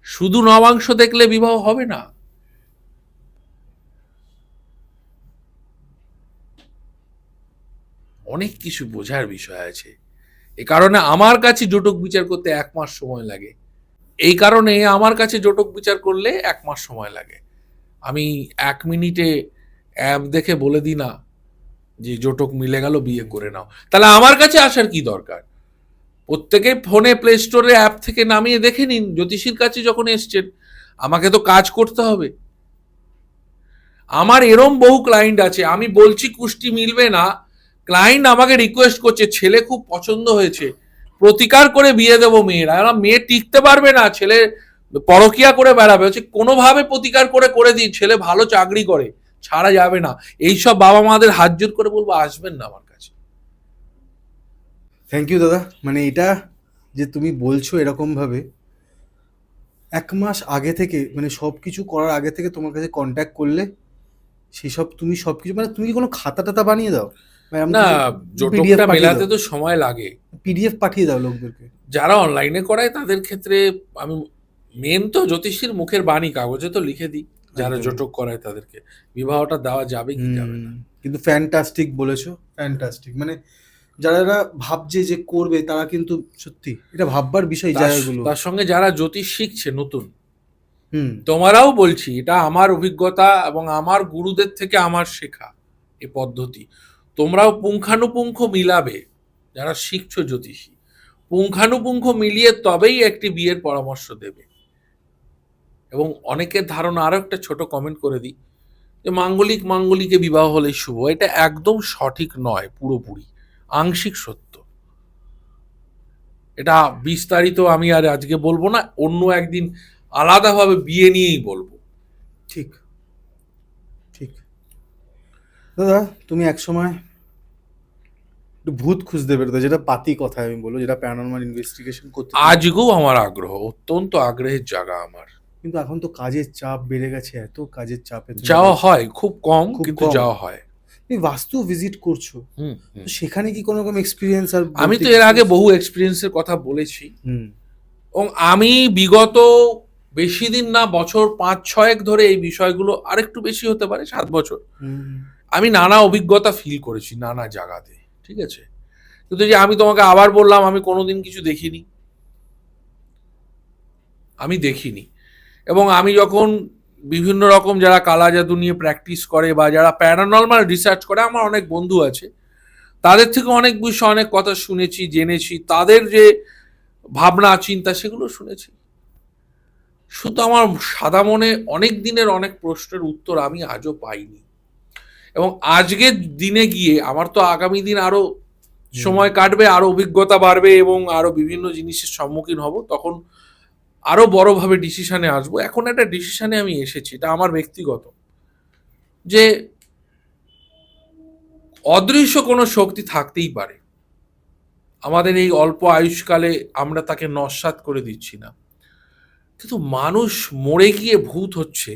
শুধু নবাংশ দেখলে বিবাহ হবে না। অনেক কিছু বোঝার বিষয় আছে। এ কারণে আমার কাছে জোটক বিচার করতে 1 মাস সময় লাগে। এই কারণে আমার কাছে জোটক বিচার করলে 1 মাস সময় লাগে। আমি 1 মিনিটে অ্যাপ দেখে বলে দিই না যে জোটক মিলে গেল, বিয়ে করে নাও। তাহলে আমার কাছে আসার কি দরকার? প্রত্যেকে ফোনে প্লে স্টোরে অ্যাপ থেকে নামিয়ে দেখে নিন। জ্যোতিষীর কাছে যখন এসছেন, আমাকে তো কাজ করতে হবে। আমার এরম বহু ক্লায়েন্ট আছে, আমি বলছি কুষ্টি মিলবে না, ক্লায়েন্ট আমাকে রিকোয়েস্ট করছে ছেলে খুব পছন্দ হয়েছে, প্রতিকার করে বিয়ে দেবো মেয়েরা, মেয়ে টিকতে পারবে না, ছেলে পরকিয়া করে বেড়াবে, হচ্ছে কোনোভাবে প্রতিকার করে করে দিই, ছেলে ভালো চাকরি করে, ছাড়া যাবে না। এইসব বাবা মাদের হাত জোর করে বলবো আসবেন না আমার কাছে। থ্যাংক ইউ দাদা। মানে এটা যে তুমি বলছো এরকমভাবে, 1 মাস আগে থেকে, মানে সব কিছু করার আগে থেকে তোমার কাছে কন্ট্যাক্ট করলে সেসব তুমি সব কিছু, মানে তুমি কি কোনো খাতা টাতা বানিয়ে দাও? না, জোটকটা মেলাতে তো সময় লাগে, পিডিএফ পাঠিয়ে দাও লোকদেরকে? যারা অনলাইনে করায় তাদের ক্ষেত্রে আমি মেন তো জ্যোতিষীর মুখের বাণী কাগজে তো লিখে দিই, যারা জোটক করায় তাদেরকে বিবাহটা দেওয়া যাবে কি যাবে না। কিন্তু ফ্যান্টাস্টিক বলেছো, ফ্যান্টাস্টিক। মানে যারা ভাবছে যে করবে তারা কিন্তু সত্যি এটা ভাববার বিষয় জায়গাগুলো। তার সঙ্গে যারা জ্যোতিষ শিখছে নতুন, তোমারাও বলছি, এটা আমার অভিজ্ঞতা এবং আমার গুরুদের থেকে আমার শেখা এই পদ্ধতি, তোমরাও পুঙ্খানুপুঙ্খ মিলাবে। যারা শিখছো জ্যোতিষী, পুঙ্খানুপুঙ্খ মিলিয়ে তবেই একটি বিয়ের পরামর্শ দেবে। এবং অনেকের ধারণা, আরো একটা ছোট কমেন্ট করে দিই, যে মাঙ্গলিকে বিবাহ হলেই শুভ, এটা একদম সঠিক নয়, পুরোপুরি আংশিক সত্য। এটা বিস্তারিত আমি আর আজকে বলবো না, অন্য একদিন আলাদাভাবে বিয়ে নিয়েই বলবো। ঠিক ঠিক। দাদা তুমি একসময় একটু ভূত খুঁজতে বেরোতো, যেটা পাতি কথা আমি বলবো, যেটা প্যারানরমাল ইনভেস্টিগেশন করতে। আজকেও আমার আগ্রহ, অত্যন্ত আগ্রহের জায়গা আমার। কিন্তু এখন তো কাজের চাপ বেড়ে গেছে, এত কাজের চাপে যাওয়া হয় খুব কম, কিন্তু যাওয়া হয়। তুমি বাস্তু ভিজিট করছো, হুম, তো সেখানে কি কোনো রকম এক্সপিরিয়েন্স আর আমি তো এর আগে বহু এক্সপিরিয়েন্সের কথা বলেছি, হুম এবং আমি বিগত বেশি দিন না, বছর 5-6 ধরে এই বিষয়গুলো, আরেকটু বেশি হতে পারে, 7 বছর, হুম আমি নানা অভিজ্ঞতা ফিল করেছি নানা জায়গাতে, ঠিক আছে। কিন্তু যে আমি তোমাকে আবার বললাম, আমি কোনোদিন কিছু দেখিনি, আমি দেখিনি। এবং আমি যখন বিভিন্ন রকম যারা কালা জাদু নিয়ে প্র্যাকটিস করে বা যারা প্যারানর্মাল রিসার্চ করে, আমার অনেক বন্ধু আছে, তাদের থেকে অনেক বিষয়, অনেক কথা শুনেছি, জেনেছি, তাদের যে ভাবনা চিন্তা সেগুলো শুনেছি। শুধু আমার সাদা মনে অনেক দিনের অনেক প্রশ্নের উত্তর আমি আজও পাইনি। এবং আজকের দিনে গিয়ে আমার তো আগামী দিন আরো সময় কাটবে, আরো অভিজ্ঞতা বাড়বে এবং আরো বিভিন্ন জিনিসের সম্মুখীন হব, তখন আরো বড়ভাবে ডিসিশনে আসবো। এখন একটা ডিসিশনে আমি এসেছি, এটা আমার ব্যক্তিগত, যে অদৃশ্য কোনো শক্তি থাকতেই পারে আমাদের এই অল্প আয়ুষ্কালে, আমরা তাকে নস্যাৎ করে দিচ্ছি না, কিন্তু মানুষ মরে গিয়ে ভূত হচ্ছে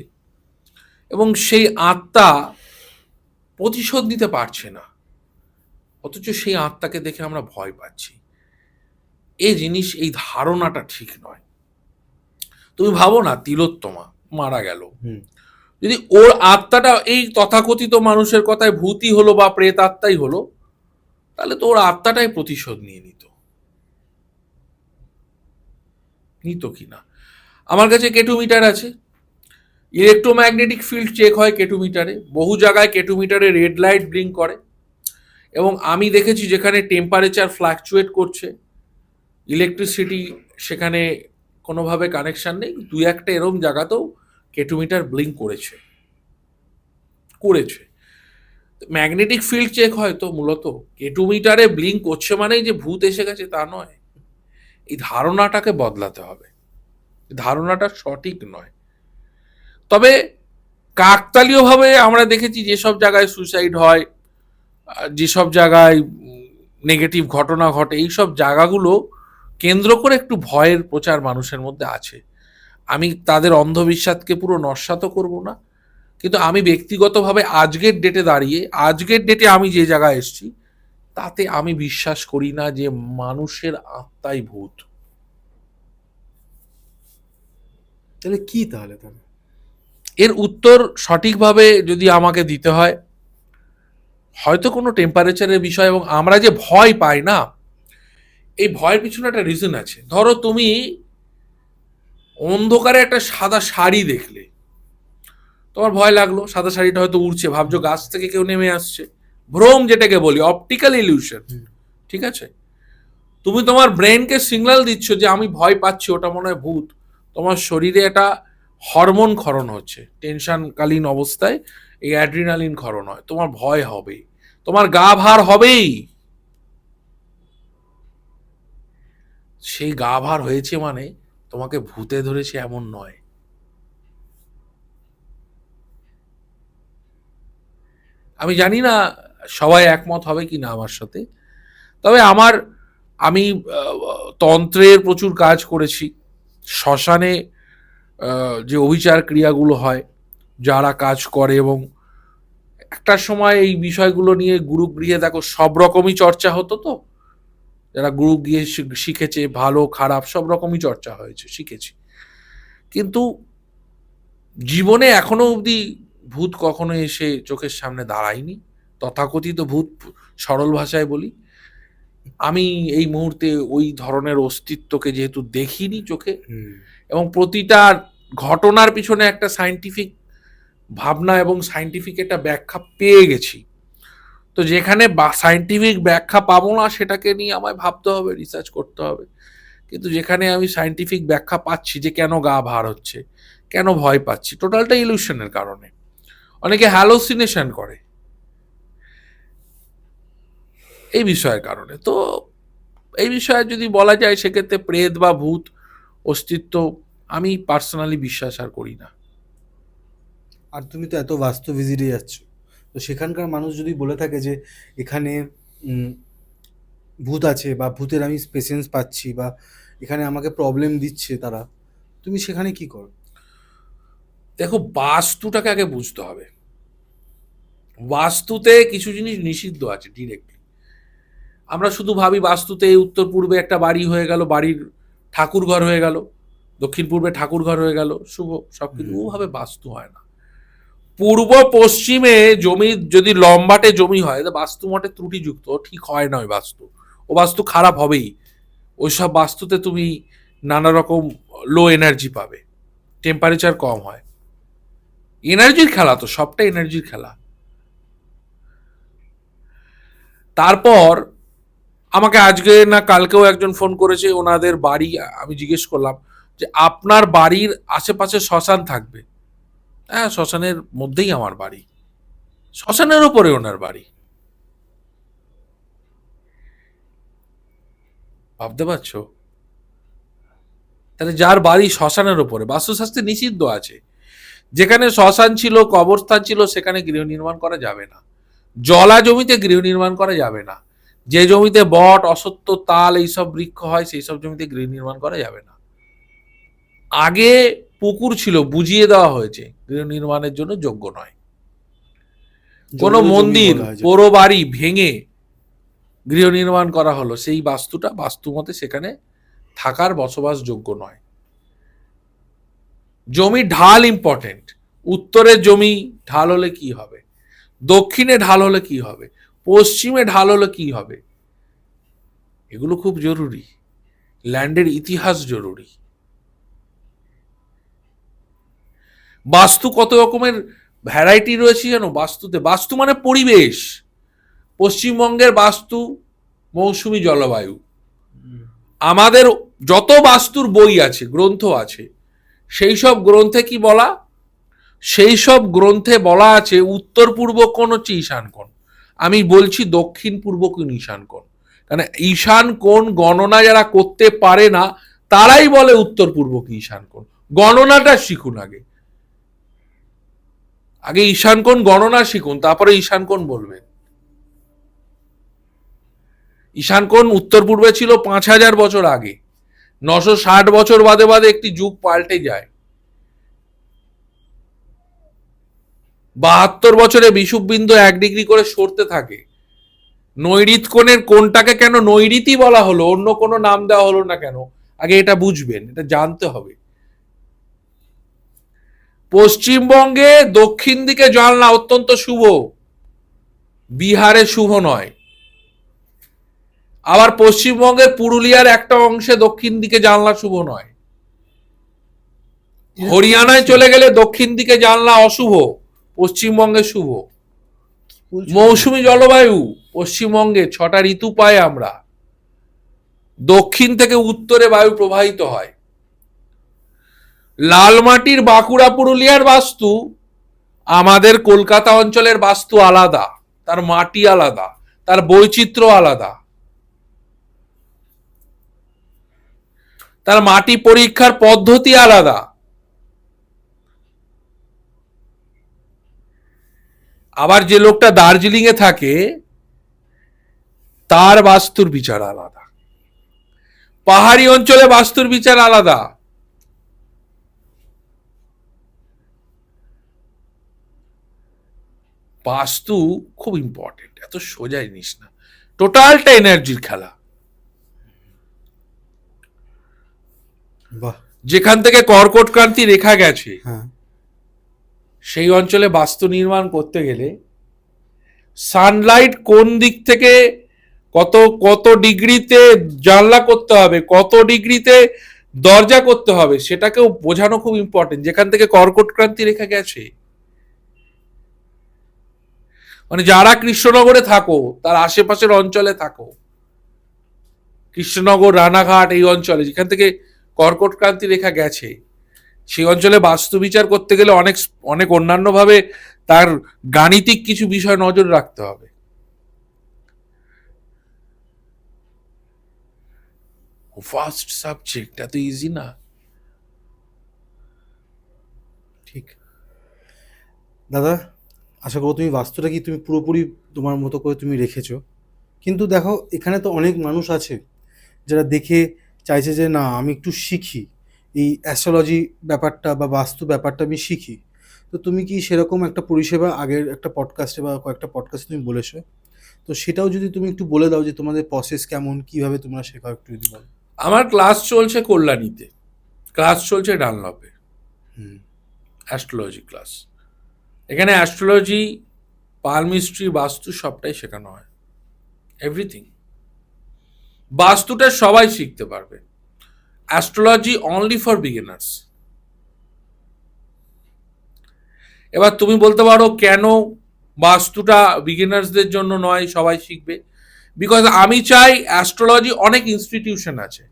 এবং সেই আত্মা প্রতিশোধ নিতে পারছে না, অথচ সেই আত্মাকে দেখে আমরা ভয় পাচ্ছি। এই জিনিস, এই ধারণাটা ঠিক নয়। তুমি ভাবো না, তিলোত্তমা মারা গেল, হুম যদি ওর আত্মাটা এই তথাকথিত মানুষের কথায় ভূতই হলো বা প্রেত আত্মাই হলো, তাহলে তো ওর আত্মাটাই প্রতিশোধ নিয়ে নিত, নিত কিনা। আমার কাছে কেটুমিটার আছে, ইলেকট্রোম্যাগনেটিক ফিল্ড চেক হয় কেটুমিটারে, বহু জায়গায় কেটুমিটারে রেড লাইট ব্লিঙ্ক করে, এবং আমি দেখেছি যেখানে টেম্পারেচার ফ্ল্যাকচুয়েট করছে, ইলেকট্রিসিটি সেখানে কোনোভাবে কানেকশন নেই, দুই একটা এরম জায়গাতেও কেটুমিটার ব্লিঙ্ক করেছে করেছে ম্যাগনেটিক ফিল্ড চেক হয় তো মূলত, কেটুমিটারে ব্লিঙ্ক করছে মানেই যে ভূত এসে গেছে তা নয়। এই ধারণাটাকে বদলাতে হবে, ধারণাটা সঠিক নয়। তবে কাকতালীয়ভাবে আমরা দেখেছি যেসব জায়গায় সুইসাইড হয়, যেসব জায়গায় নেগেটিভ ঘটনা ঘটে, এইসব জায়গাগুলো কেন্দ্র করে একটু ভয়ের প্রচার মানুষের মধ্যে আছে। আমি তাদের অন্ধবিশ্বাসকে পুরো নস্যাৎ করব না, কিন্তু আমি ব্যক্তিগতভাবে আজকের ডেটে দাঁড়িয়ে, আজকের ডেটে আমি যে জায়গায় এসেছি, তাতে আমি বিশ্বাস করি না যে মানুষের আত্মাই ভূত। তাহলে কি তাহলে তাহলে এর উত্তর সঠিকভাবে যদি আমাকে দিতে হয়, হয়তো কোনো টেম্পারেচারের বিষয়। এবং আমরা যে ভয় পাই না, এই ভয়ের পিছনে একটা রিজন আছে। ধরো তুমি অন্ধকারে একটা সাদা শাড়ি দেখলে, তোমার ভয় লাগলো, সাদা শাড়িটা হয়তো উড়ছে, ভাবছো গাছ থেকে কেউ নেমে আসছে, ভ্রম যেটাকে বলি, অপটিক্যাল ইলিউশন, ঠিক আছে। তুমি তোমার ব্রেনকে সিগন্যাল দিচ্ছ যে আমি ভয় পাচ্ছি, ওটা মনে হয় ভূত। তোমার শরীরে একটা হরমোন ক্ষরণ হচ্ছে, টেনশনকালীন অবস্থায় এই অ্যাড্রিনালিন ক্ষরণ হয়, তোমার ভয় হবে, তোমার গা ভার হবেই। সেই গা ভার হয়েছে মানে তোমাকে ভূতে ধরেছে এমন নয়। আমি জানি না সবাই একমত হবে কি না আমার সাথে, তবে আমি তন্ত্রের প্রচুর কাজ করেছি। শ্মশানে যে অভিচার ক্রিয়াগুলো হয়, যারা কাজ করে, এবং একটা সময় এই বিষয়গুলো নিয়ে গুরুগৃহে দেখো সব রকমই চর্চা হতো, তো যারা গুরু গিয়ে শিখেছে, ভালো খারাপ সব রকমই চর্চা হয়েছে, শিখেছি। কিন্তু জীবনে এখনো অবধি ভূত কখনো এসে চোখের সামনে দাঁড়ায়নি, তথাকথিত ভূত, সরল ভাষায় বলি। আমি এই মুহূর্তে ওই ধরনের অস্তিত্বকে যেহেতু দেখিনি চোখে, এবং প্রতিটা ঘটনার পিছনে একটা সায়েন্টিফিক ভাবনা এবং সায়েন্টিফিক একটা ব্যাখ্যা পেয়ে গেছি, তো যেখানে সায়েন্টিফিক ব্যাখ্যা পাবো না সেটাকে নিয়ে আমায় ভাবতে হবে, রিসার্চ করতে হবে। কিন্তু যেখানে আমি সায়েন্টিফিক ব্যাখ্যা পাচ্ছি যে কেন গা ভার হচ্ছে, কেন ভয় পাচ্ছি, টোটালটা ইলিউশনের কারণে। অনেকে হ্যালোসিনেশন করে এই বিষয়ের কারণে। তো এই বিষয়ে যদি বলা যায়, সেক্ষেত্রে প্রেত বা ভূত অস্তিত্ব আমি পার্সোনালি বিশ্বাস আর করি না। আর তুমি তো এত বাস্তু ভিজিটে যাচ্ছ, তো সেখানকার মানুষ যদি বলে থাকে যে এখানে উম, ভূত আছে বা ভূতের আমি পেশেন্স পাচ্ছি বা এখানে আমাকে প্রবলেম দিচ্ছে তারা, তুমি সেখানে কি করো? দেখো, বাস্তুটাকে আগে বুঝতে হবে। বাস্তুতে কিছু জিনিস নিষিদ্ধ আছে ডিরেক্টলি। আমরা শুধু ভাবি বাস্তুতে উত্তর পূর্বে একটা বাড়ি হয়ে গেল, বাড়ির ঠাকুর ঘর হয়ে গেল, দক্ষিণ পূর্বে ঠাকুর ঘর হয়ে গেল, শুভ সব কিছু। ওভাবে বাস্তু হয় না। পূর্ব পশ্চিমে জমি যদি লম্বাটে জমি হয়, বাস্তু মতে ত্রুটিযুক্ত, ঠিক হয় না ওই বাস্তু। ও বাস্তু খারাপ হবেই। ওইসব বাস্তুতে তুমি নানা রকম লো এনার্জি পাবে, টেম্পারেচার কম হয়। এনার্জির খেলা তো, সবটা এনার্জির খেলা। তারপর আমাকে আজকে না কালকেও একজন ফোন করেছে, ওনাদের বাড়ি, আমি জিজ্ঞেস করলাম যে আপনার বাড়ির আশেপাশে শ্মশান থাকবে? হ্যাঁ, শ্মশানের মধ্যেই আমার বাড়ি, শ্মশানের উপরে ওনার বাড়ি। ভাবতে পারছো? তাহলে যার বাড়ি শ্মশানের উপরে, বাস্তুশাস্ত্রে নিষিদ্ধ আছে। যেখানে শ্মশান ছিল, কবরস্থান ছিল, সেখানে গৃহ নির্মাণ করা যাবে না। জলা জমিতে গৃহ নির্মাণ করা যাবে না। যে জমিতে বট, অসত্য, তাল এইসব বৃক্ষ হয়, সেই সব জমিতে গৃহ নির্মাণ করা যাবে না। আগে পুকুর ছিল, বুঝিয়ে দেওয়া হয়েছে গৃহ নির্মাণের জন্য যোগ্য নয়। কোন জঙ্গল জমি মন্দির, বলা হয় যেটা। পোড়ো বাড়ি ভেঙে গৃহ নির্মাণ করা হলো, সেই বাস্তুটা বাস্তু মতে সেখানে থাকার বসবাস যোগ্য নয়। জমি ঢাল ইম্পর্টেন্ট। উত্তরের জমি ঢাল হলে কি হবে, দক্ষিণে ঢাল হলে কি হবে, পশ্চিমে ঢাল হলে কি হবে, এগুলো খুব জরুরি। ল্যান্ডের ইতিহাস জরুরি। বাস্তু কত রকমের ভ্যারাইটি রয়েছে জানো বাস্তুতে? বাস্তু মানে পরিবেশ। পশ্চিমবঙ্গের বাস্তু মৌসুমী জলবায়ু। আমাদের যত বাস্তুর বই আছে, গ্রন্থ আছে, সেই সব গ্রন্থে কি বলা? সেই সব গ্রন্থে বলা আছে উত্তর পূর্ব কোণ হচ্ছে ঈশান কোণ। আমি বলছি দক্ষিণ পূর্ব কোণ ঈশান কোণ। কারণ ঈশান কোণ গণনা যারা করতে পারে না, তারাই বলে উত্তর পূর্ব কি ঈশান কোণ। গণনাটা শিখুন আগে। আগে ঈশান কোণ গণনা শিখুন, তারপরে ঈশান কোণ বলবেন। ঈশান কোণ উত্তর পূর্বে ছিল 5000 বছর আগে। 960 বছর বাদে বাদে একটি যুগ পাল্টে যায়। 72 বছরে বিষুব বিন্দু 1 ডিগ্রি করে সরতে থাকে। নৈঋত কোণের কোণটাকে কেন নৈঋতি বলা হলো, অন্য কোনো নাম দেওয়া হলো না কেন? আগে এটা বুঝবেন, এটা জানতে হবে। পশ্চিমবঙ্গে দক্ষিণ দিকে জানলা অত্যন্ত শুভ, বিহারে শুভ নয়। আবার পশ্চিমবঙ্গের পুরুলিয়ার একটা অংশে দক্ষিণ দিকে জানলা শুভ নয়। হরিয়ানায় চলে গেলে দক্ষিণ দিকে জানলা অশুভ, পশ্চিমবঙ্গে শুভ। মৌসুমী জলবায়ু পশ্চিমবঙ্গে 6টা ঋতু পাই আমরা। দক্ষিণ থেকে উত্তরে বায়ু প্রবাহিত হয়। লালমাটির বাঁকুড়া পুরুলিয়ার বাস্তু আমাদের কলকাতা অঞ্চলের বাস্তু আলাদা, তার মাটি আলাদা, তার বৈচিত্র্য আলাদা, তার মাটি পরীক্ষার পদ্ধতি আলাদা। আবার যে লোকটা দার্জিলিং এ থাকে, তার বাস্তুর বিচার আলাদা। পাহাড়ি অঞ্চলে বাস্তুর বিচার আলাদা। বাস্তু খুব ইম্পর্টেন্ট, এত সোজা জিনিস না। টোটালটা এনার্জির খেলা। বাহ। যেখান থেকে কর্কট ক্রান্তি রেখা গেছে, হ্যাঁ। সেই অঞ্চলে বাস্তু নির্মাণ করতে গেলে সানলাইট কোন দিক থেকে কত কত ডিগ্রিতে জানলা করতে হবে, কত ডিগ্রিতে দরজা করতে হবে, সেটাকেও বোঝানো খুব ইম্পর্টেন্ট। যেখান থেকে কর্কট ক্রান্তি রেখা গেছে, মানে যারা কৃষ্ণনগরে থাকো, তার আশেপাশের অঞ্চলে থাকো, কৃষ্ণনগর, রানাঘাট, এই অঞ্চলে যেখান থেকে কর্কট ক্রান্তি রেখা গেছে, সেই অঞ্চলে বাস্তু বিচার করতে গেলে অনেক অনেক অন্যান্য ভাবে তার গাণিতিক কিছু বিষয় নজর রাখতে হবে। ফার্স্ট সাবজেক্ট, এত ইজি না। ঠিক। দাদা, আশা করবো তুমি বাস্তুটা কি তুমি পুরোপুরি তোমার মতো করে তুমি রেখেছো। কিন্তু দেখো, এখানে তো অনেক মানুষ আছে যারা দেখে চাইছে যে না, আমি একটু শিখি, এই অ্যাস্ট্রোলজি ব্যাপারটা বা বাস্তু ব্যাপারটা আমি শিখি। তো তুমি কি সেরকম একটা পরিষেবা আগের একটা পডকাস্টে বা কয়েকটা পডকাস্টে তুমি বলেছো, তো সেটাও যদি তুমি একটু বলে দাও যে তোমাদের প্রসেস কেমন, কিভাবে তোমরা শেখাও, একটু যদি বলো। আমার ক্লাস চলছে কল্যাণীতে, ক্লাস চলছে ডানলপে, হুম। Astrology class. এখানে অ্যাস্ট্রোলজি, পালমিস্ট্রি, বাস্তু সবটাই শেখানো হয়, এভরিথিং। বাস্তুটা সবাই শিখতে পারবে, অ্যাস্ট্রোলজি অনলি ফর বিগিনার্স। এবার তুমি বলতে পারো কেন বাস্তুটা বিগিনার্সদের জন্য নয়, সবাই শিখবে? বিকজ আমি চাই, অ্যাস্ট্রোলজি অনেক ইনস্টিটিউশন আছে,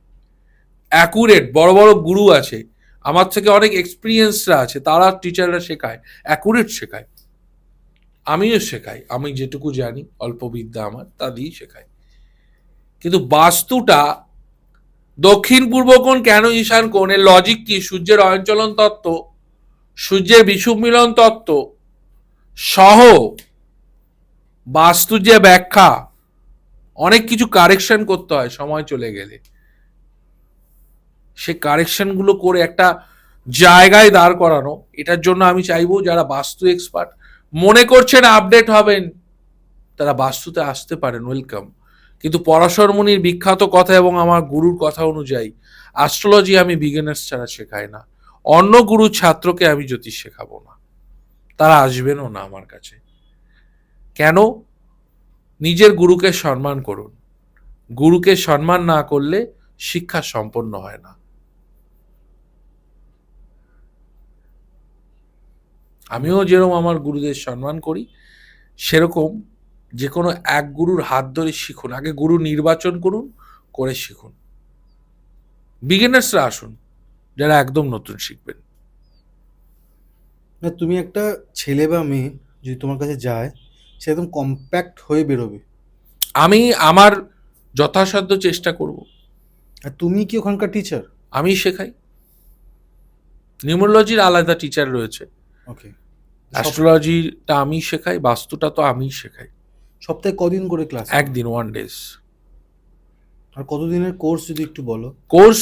অ্যাকুরেট বড় বড় গুরু আছে, আমার থেকে অনেক এক্সপিরিয়েন্সরা আছে, তারা টিচাররা শেখায়, অ্যাকুরেট শেখায়। আমিও শেখাই, আমি যেটুকু জানি অল্প বিদ্যা আমার তা দিয়েই শেখাই। কিন্তু বাস্তুটা দক্ষিণ পূর্ব কোণ কেন ঈশান কোণ, এর লজিক কি, সূর্যের অয়নচলন তত্ত্ব, সূর্যের বিষুব মিলন তত্ত্ব সহ বাস্তুর যে ব্যাখ্যা, অনেক কিছু কারেকশন করতে হয় সময় চলে গেলে। সে কারেকশনগুলো করে একটা জায়গায় দাঁড় করানো, এটার জন্য আমি চাইবো যারা বাস্তু এক্সপার্ট মনে করছেন আপডেট হবেন, তারা বাস্তুতে আসতে পারেন, ওয়েলকাম। কিন্তু পরাশর মুনির বিখ্যাত কথা এবং আমার গুরুর কথা অনুযায়ী অ্যাস্ট্রোলজি আমি বিগিনার্স ছাড়া শেখাই না, অন্য গুরুর ছাত্রকে আমি জ্যোতিষ শেখাবো না, তারা আসবেনও না আমার কাছে। কেন? নিজের গুরুকে সম্মান করুন, গুরুকে সম্মান না করলে শিক্ষা সম্পন্ন হয় না। আমিও যেরকম আমার গুরুদের সম্মান করি, সেরকম যে কোনো এক গুরুর হাত ধরে শিখুন, আগে গুরু নির্বাচন করুন, করে শিখুন। বিগিনার্সরা আসুন, যারা একদম নতুন শিখবেন। না, তুমি একটা ছেলে বা মেয়ে যদি তোমার কাছে যায়, সে একদম কম্প্যাক্ট হয়ে বেরোবে। আমি আমার যথাসাধ্য চেষ্টা করব। আর তুমি কি ওখানকার টিচার? আমি শেখাই, নিউমোলজির আলাদা টিচার রয়েছে, ওকে। অ্যাস্ট্রোলজিটা আমি শেখাই, বাস্তুটা তো আমিই শেখাই। সপ্তাহে কদিন করে ক্লাস? একদিন, 1 days। আর কতদিনের কোর্স যদি একটু বলো। কোর্স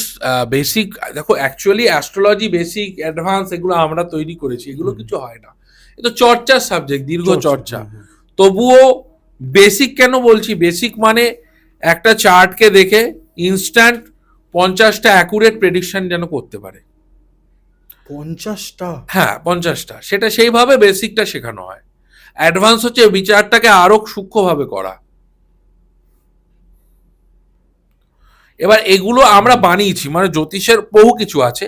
বেসিক, দেখো অ্যাকচুয়ালি অ্যাস্ট্রোলজি বেসিক অ্যাডভান্স এগুলো আমরা তৈরি করেছি, এগুলো কিছু হয় না, এটা চর্চার সাবজেক্ট, দীর্ঘ চর্চা। তবুও বেসিক কেন বলছি, বেসিক মানে একটা চার্টকে দেখে ইনস্ট্যান্ট 50টা অ্যাকুরেট প্রেডিকশন যেন করতে পারে। 50টা? হ্যাঁ, 50টা, সেটা সেইভাবে বেসিকটা শেখানো হয়। অ্যাডভান্স হচ্ছে বিচারটাকে আরো সূক্ষ্মভাবে করা। এবার এগুলো আমরা বানিয়েছি, মানে জ্যোতিষের বহু কিছু আছে,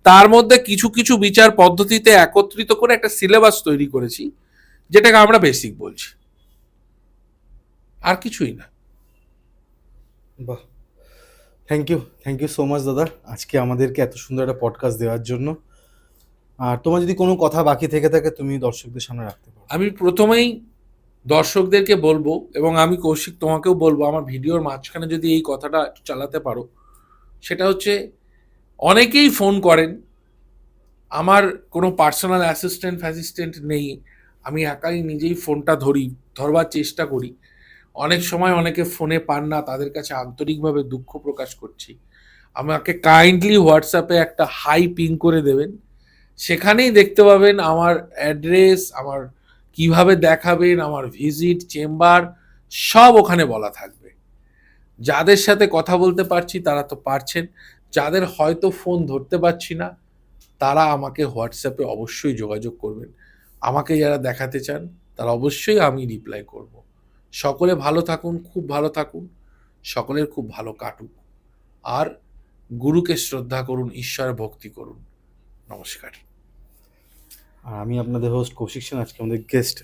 তার মধ্যে কিছু কিছু বিচার পদ্ধতিতে একত্রিত করে একটা সিলেবাস তৈরি করেছি, যেটাকে আমরা বেসিক বলছি, আর কিছুই না। বাহ, থ্যাংক ইউ সো মাচ দাদা, আজকে আমাদেরকে এত সুন্দর একটা পডকাস্ট দেওয়ার জন্য। আর তোমার যদি কোনো কথা বাকি থেকে থাকে, তুমি দর্শকদের সামনে রাখতে পারো। আমি প্রথমেই দর্শকদেরকে বলবো, এবং আমি কৌশিক তোমাকেও বলবো, আমার ভিডিওর মাঝখানে যদি এই কথাটা একটু চালাতে পারো, সেটা হচ্ছে, অনেকেই ফোন করেন, আমার কোনো পার্সোনাল অ্যাসিস্ট্যান্ট নেই, আমি একাই নিজেই ফোনটা ধরবার চেষ্টা করি। অনেক সময় অনেকে ফোনে পান না, তাদের কাছে আন্তরিকভাবে দুঃখ প্রকাশ করছি। আমাকে কাইন্ডলি হোয়াটসঅ্যাপে একটা হাই পিং করে দেবেন, সেখানেই দেখতে পাবেন আমার অ্যাড্রেস, আমার কিভাবে দেখাবেন, আমার ভিজিট, চেম্বার সব ওখানে বলা থাকবে। যাদের সাথে কথা বলতে পারছি তারা তো পারছেন, যাদের হয়তো ফোন ধরতে পারছি না, তারা আমাকে হোয়াটসঅ্যাপে অবশ্যই যোগাযোগ করবেন। আমাকে যারা দেখাতে চান তারা অবশ্যই আমি রিপ্লাই করব। সকলে ভালো থাকুন, খুব ভালো থাকুন, সকলের খুব ভালো কাটুক, আর গুরুকে শ্রদ্ধা করুন, ঈশ্বরে ভক্তি করুন। নমস্কার। আর আমি আপনাদের হোস্ট কৌশিক সেন, আজকে আমাদের গেস্ট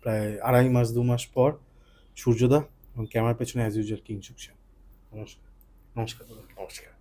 প্রায় 2.5 মাস পর সূর্যদা, এবং ক্যামেরার পেছনে অ্যাজ ইউজুয়াল কিংশুক সেন। নমস্কার। নমস্কার দাদা। নমস্কার।